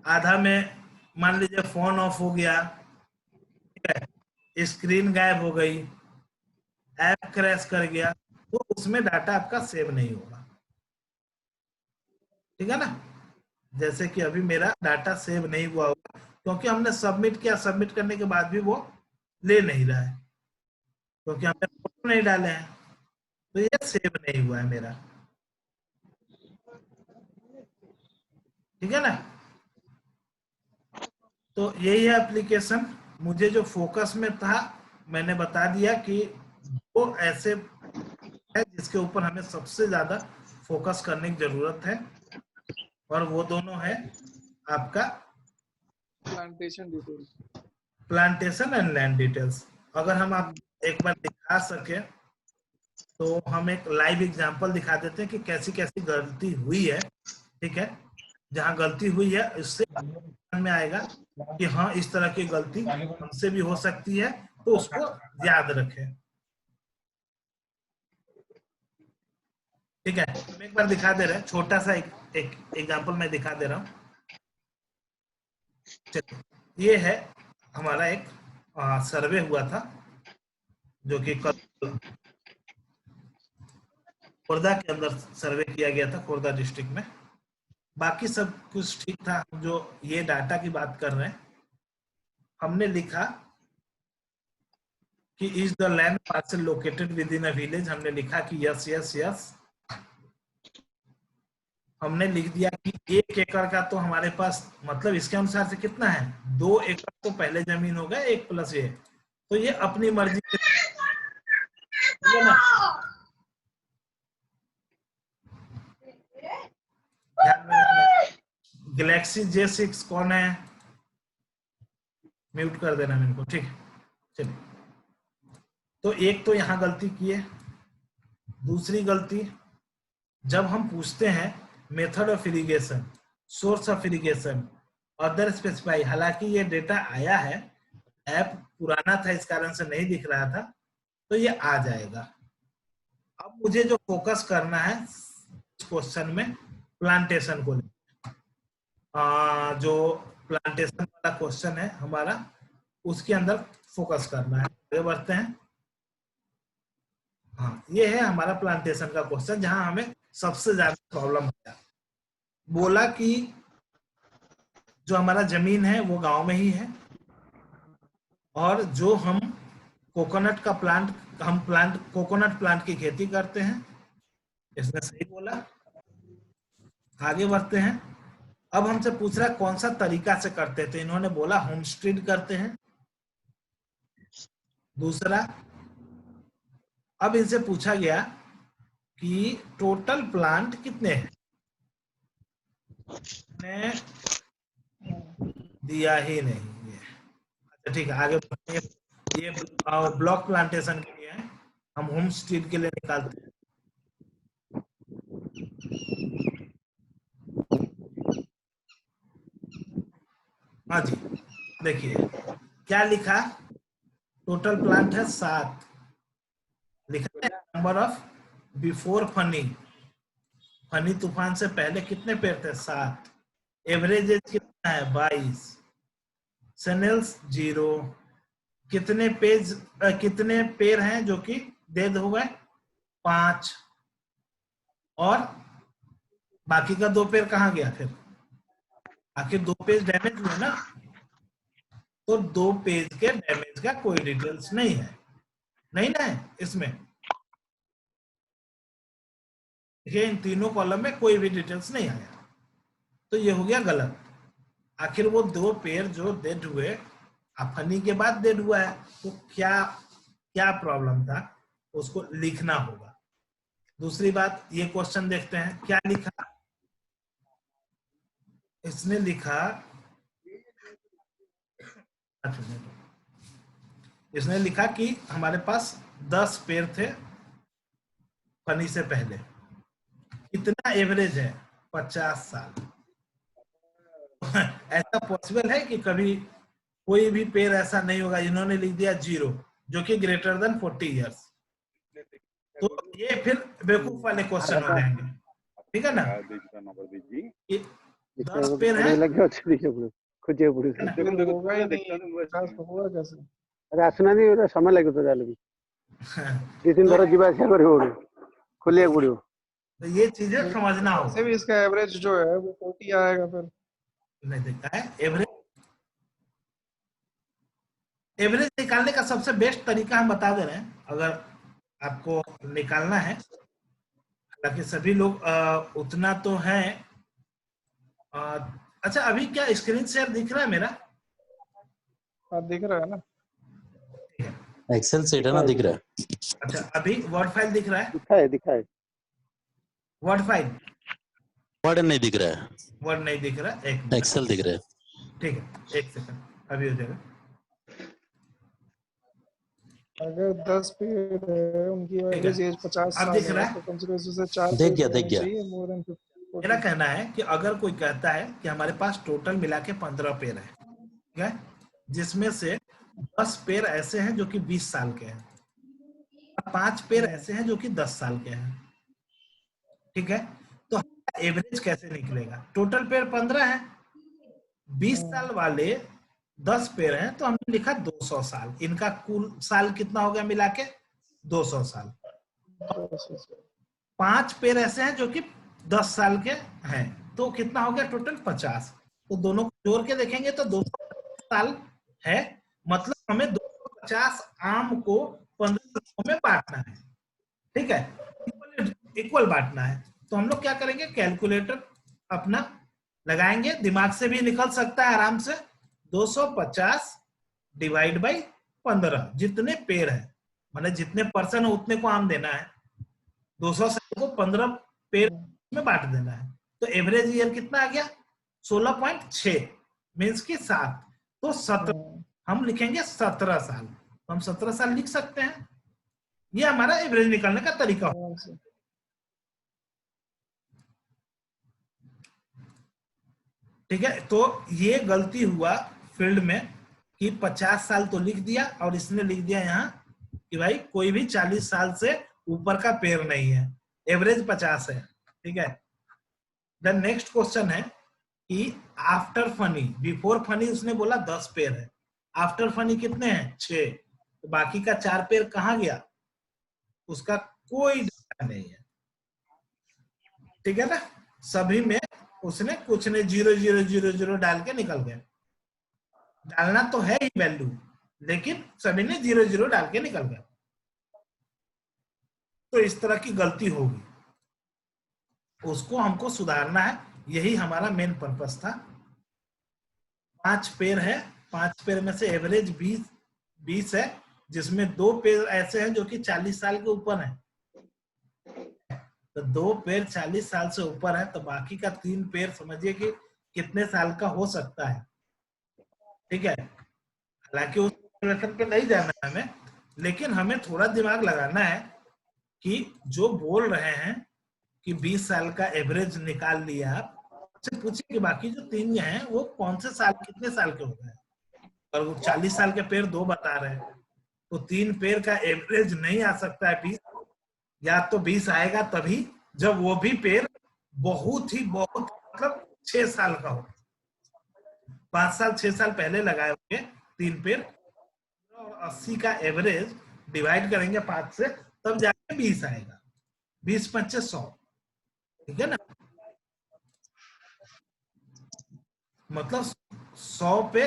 आधा में मान लीजिए फोन ऑफ हो गया, ठीक है, स्क्रीन गायब हो गई, ऐप क्रैश कर गया, तो उसमें डाटा आपका सेव नहीं होगा। ठीक है ना, जैसे कि अभी मेरा डाटा सेव नहीं हुआ होगा क्योंकि हमने सबमिट किया, सबमिट करने के बाद भी वो ले नहीं रहा है क्योंकि हमने फोटो नहीं डाले हैं, तो ये सेव नहीं हुआ है मेरा। ठीक है ना, तो यही है एप्लीकेशन। मुझे जो फोकस में था मैंने बता दिया कि वो ऐसे है जिसके ऊपर हमें सबसे ज्यादा फोकस करने की जरूरत है, और वो दोनों है आपका plantation details, plantation and land details. अगर हम आप एक बार दिखा सके तो हम एक लाइव एग्जांपल दिखा देते हैं कि कैसी कैसी गलती हुई है। ठीक है, जहां गलती हुई है इससे में आएगा कि हाँ इस तरह की गलती हमसे भी हो सकती है, तो उसको याद रखें। ठीक है, हम एक बार दिखा दे रहे हैं, छोटा सा एक एग्जांपल मैं दिखा दे रहा हूँ। ये है हमारा एक सर्वे हुआ था जो कि कल खुर्दा के अंदर सर्वे किया गया था, खुर्दा डिस्ट्रिक्ट में। बाकी सब कुछ ठीक था। जो ये डाटा की बात कर रहे हैं, हमने लिखा कि is the land parcel located with in a village, हमने लिखा कि यस यस यस। हमने लिख दिया कि 1 एकड़ का तो हमारे पास, मतलब इसके अनुसार से कितना है, 2 एकड़ तो पहले जमीन हो गया, 1 प्लस ये, तो ये अपनी मर्जी से ना। गैलेक्सी J6 कौन है, म्यूट कर देना मेरे को। ठीक, चलिए। तो एक तो यहां गलती की है। दूसरी गलती, जब हम पूछते हैं method of irrigation, source of irrigation, other specify, हालांकि ये डेटा आया है, ऐप पुराना था इस कारण से नहीं दिख रहा था, तो ये आ जाएगा। अब मुझे जो फोकस करना है इस क्वेश्चन में, प्लांटेशन को जो प्लांटेशन वाला क्वेश्चन है हमारा, उसके अंदर फोकस करना है। आगे बढ़ते हैं। हाँ, ये है हमारा प्लांटेशन का क्वेश्चन जहां हमें सबसे ज्यादा प्रॉब्लम है। बोला कि जो हमारा जमीन है वो गांव में ही है, और जो हम कोकोनट का प्लांट, कोकोनट प्लांट की खेती करते हैं। इसने सही बोला। आगे बढ़ते हैं। अब हमसे पूछ रहा है कौन सा तरीका से करते थे, इन्होंने बोला होमस्टेड करते हैं। दूसरा, अब इनसे पूछा गया कि टोटल प्लांट कितने हैं, ने दिया ही नहीं। अच्छा ठीक है, आगे बढ़ेंगे। ये ब्लॉक प्लांटेशन के लिए है, हम होमस्टेड के लिए निकालते हैं। हाँ जी, देखिए क्या लिखा, टोटल प्लांट है 7, लिखा है number of before funny, funny तूफान से पहले कितने पेड़ थे, 7, एवरेज एज कितना है 22, सेनेल्स 0, कितने पेड़ हैं जो कि डेड हो गए, 5, और बाकी का 2 पेड़ कहाँ गया, फिर आखिर 2 पेज डैमेज हुए ना, तो 2 पेज के डैमेज का कोई डिटेल्स नहीं है, नहीं ना है इसमें, देखिए इन तीनों कॉलम में कोई भी डिटेल्स नहीं आया, तो ये हो गया गलत। आखिर वो 2 पेड़ जो डेड हुए फनी के बाद डेड हुआ है, तो क्या प्रॉब्लम था उसको लिखना होगा। दूसरी बात, ये क्वेश्चन देखते हैं क्या लिखा, इसने लिखा, इसने लिखा कि हमारे पास 10 पेड़ थे फनी से पहले, कितना एवरेज है, 50 साल। ऐसा पॉसिबल है कि कभी कोई भी पेड़ ऐसा नहीं होगा, इन्होंने लिख दिया 0 जो कि ग्रेटर देन 40 इयर्स, तो ये फिर बेवकूफ वाले क्वेश्चन हो जाएंगे, ठीक है ना। 10 पेड़ है, होगा ही नहीं, 50 होगा कैसे? अरे आसुनानी समय लगे तो जाले 2 दिन धर जीवा आसिया करे पड़ो, खोलिया पड़ो, तो ये चीजें समझना होगा। वैसे भी इसका एवरेज जो है वो 40 आएगा, फिर नहीं देखता है एवरेज निकालने का सबसे बेस्ट तरीका हम बता दे रहे हैं, अगर आपको निकालना है, हालांकि सभी लोग उतना तो है। अच्छा, अभी क्या स्क्रीन शेयर दिख रहा है मेरा? हाँ दिख रहा है ना, एक्सेल सीट है ना, दिख रहा है। अच्छा, अभी वर्ड फाइल दिख रहा है? दिखा है वर्ड फाइल, वर्ड नहीं दिख रहा है, वर्ड नहीं दिख रहा, एक मिनट, एक्सेल दिख रहा है। ठीक है, एक सेकंड, अभी हो जाएगा। अगर 10 पेड़ है, उनकी एवरेज एज 50 अब साल दिख रहा है, है? तो कम से कम उससे 4 देख गया। More than 50। मेरा कहना है कि अगर कोई कहता है कि हमारे पास टोटल मिला के 15 पेड़ है, ठीक है, जिसमें से 10 पेड़ ऐसे हैं जो कि 20 साल के हैं, 5 पेड़ ऐसे हैं जो कि 10 साल के हैं, ठीक है, तो एवरेज कैसे निकलेगा? टोटल पेड़ 15 है, 20 साल वाले 10 पेड़ हैं, तो हमने लिखा 200 साल, इनका कुल साल कितना हो गया मिला के, 200 साल। 5 पेड़ ऐसे हैं जो कि 10 साल के हैं, तो कितना हो गया टोटल 50, तो दोनों को जोड़ के देखेंगे तो 250 साल है, मतलब हमें 250 आम को 15 लोगों में बांटना है, ठीक है, इक्वल बांटना है। तो हम लोग क्या करेंगे, कैलकुलेटर अपना लगाएंगे, दिमाग से भी निकल सकता है आराम से, 250 डिवाइड बाई 15, जितने पेड़ है माने जितने पर्सन है उतने को आम देना है, 200 साल को 15 पेड़ में बांट देना है, तो एवरेज ईयर कितना आ गया 16.6 मीन्स की 7, तो 17 हम लिखेंगे 17 साल, तो हम 17 साल लिख सकते हैं, ये हमारा एवरेज निकालने का तरीका होगा। ठीक है, तो ये गलती हुआ फील्ड में कि 50 साल तो लिख दिया और इसने लिख दिया यहाँ कि भाई कोई भी 40 साल से ऊपर का पेड़ नहीं है, एवरेज 50 है, ठीक है। द नेक्स्ट क्वेश्चन है कि आफ्टर फनी, बिफोर फनी उसने बोला 10 पेड़ है, आफ्टर फनी कितने हैं 6, तो बाकी का 4 पेड़ कहाँ गया, उसका कोई डाटा नहीं है, ठीक है ना, सभी में उसने कुछ ने 0 0 0 0 डाल के निकल गए, डालना तो है ही वैल्यू, लेकिन सभी ने 0 0 डाल के निकल गए, तो इस तरह की गलती होगी, उसको हमको सुधारना है, यही हमारा मेन पर्पस था। 5 पेड़ है, 5 पेड़ में से एवरेज 20 है, जिसमें 2 पेड़ ऐसे हैं जो कि 40 साल के ऊपर हैं, तो 2 पेड़ 40 साल से ऊपर है, तो बाकी का 3 पेड़ समझिए कि कितने साल का हो सकता है, ठीक है। हालांकि उस कैलकुलेशन पे नहीं जाना है हमें, लेकिन हमें थोड़ा दिमाग लगाना है कि जो बोल रहे हैं कि 20 साल का एवरेज निकाल लिया आप, से पूछिए कि बाकी जो 3 हैं वो कौन से साल, कितने साल के हो गए। और वो 40 साल के पेड़ 2 बता रहे हैं, तो 3 पेड़ का एवरेज नहीं आ सकता है 20, या तो 20 आएगा तभी जब वो भी पेड़ बहुत मतलब 6 साल का हो। 5 साल 6 साल पहले लगाए होंगे 3 पेड़, और 80 का एवरेज डिवाइड करेंगे 5 से, तब जाके 20 आएगा। 20 25 100, ठीक है ना। मतलब 100 पे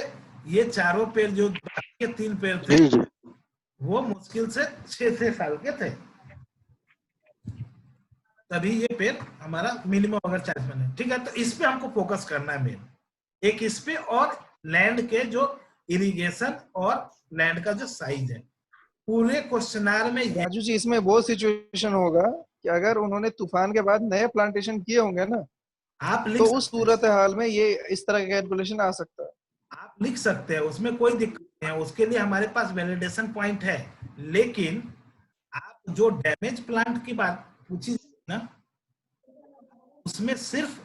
ये चारों पेड़ जो बाकी के 3 पेड़ थे जी जी वो मुश्किल से 6 साल के थे, तभी ये पेड़ हमारा मिनिमम अगर 40 बने, ठीक है। तो इस पे हमको फोकस करना है मेन, एक इस पे, और लैंड के जो इरिगेशन और लैंड का जो साइज है। पूरे क्वेश्चनार में ये राजू जी, इसमें वो सिचुएशन होगा कि अगर उन्होंने तूफान के बाद नए प्लांटेशन किए होंगे ना, आप लिख तो सकते उस सूरत हाल में ये इस तरह का कैलकुलेशन आ सकता है। आप लिख सकते हैं, उसमें कोई दिक्कत नहीं है, उसके लिए हमारे पास वैलिडेशन पॉइंट है। लेकिन आप जो डैमेज प्लांट की बात पूछी ना, उसमें सिर्फ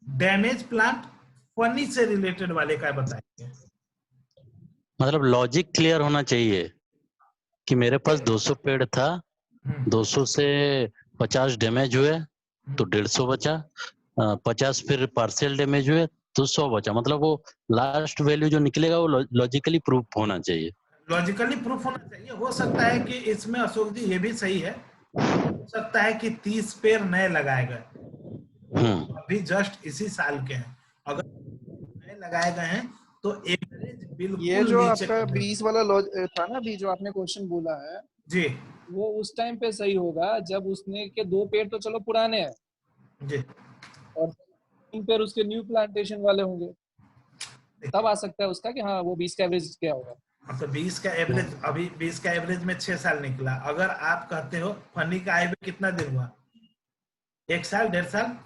डैमेज प्लांट फनी से रिलेटेड वाले का बताएंगे। मतलब लॉजिक क्लियर होना चाहिए कि मेरे पास 200 पेड़ था, 200 से 50 डैमेज हुए तो 150 बचा, 50 फिर पार्शियल डैमेज हुए तो 100 बचा। मतलब वो लास्ट वैल्यू जो निकलेगा वो लॉजिकली प्रूफ होना चाहिए। लॉजिकली प्रूफ होना चाहिए। हो सकता है कि इसमें अशोक जी ये भी सही है, हो सकता है कि 30 पेड़ नए लगाए गए अभी जस्ट इसी साल के हैं, अगर नए लगाए गए हैं तो एवरेज बिल्कुल ये जो नीचे आपका करेगा। 20 वाला था ना, अभी जो आपने क्वेश्चन बोला है, जी वो उस टाइम पे सही होगा जब उसने के 2 पेड़ तो चलो पुराने हैं जी, और 3 पेड़ उसके न्यू प्लांटेशन वाले होंगे, तब आ सकता है उसका कि हाँ वो 20 का एवरेज क्या होगा। तो 20 का एवरेज, अभी 20 का एवरेज में 6 साल निकला। अगर आप कहते हो फनी का आए हुए कितना दिन हुआ, 1 साल 1.5 साल,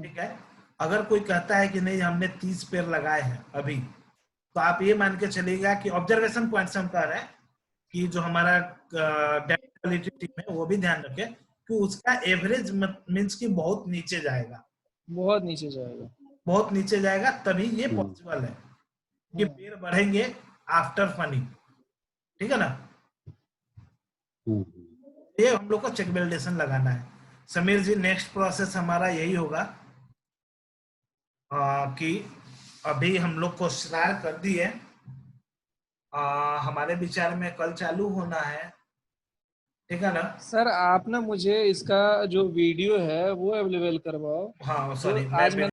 ठीक है। अगर कोई कहता है कि नहीं हमने 30 पेड़ लगाए हैं अभी, तो आप ये मान के चलिएगा कि ऑब्जर्वेशन पॉइंट से हम कह रहे हैं कि जो हमारा क्वालिटी टीम है वो भी ध्यान रखे कि उसका एवरेज मींस कि बहुत नीचे जाएगा, बहुत नीचे जाएगा, बहुत नीचे जाएगा, तभी ये पॉसिबल है कि पेड़ बढ़ेंगे आफ्टर फनी, ठीक है ना। ये हम लोग को चेक वैलिडेशन लगाना है। समीर जी, नेक्स्ट प्रोसेस हमारा यही होगा कि अभी हम लोग क्वेश्चनायर कर दिए, हमारे विचार में कल चालू होना है, ठीक है ना। सर आप ना मुझे इसका जो वीडियो है वो अवेलेबल करवाओ। हाँ तो सॉरी, आज मैं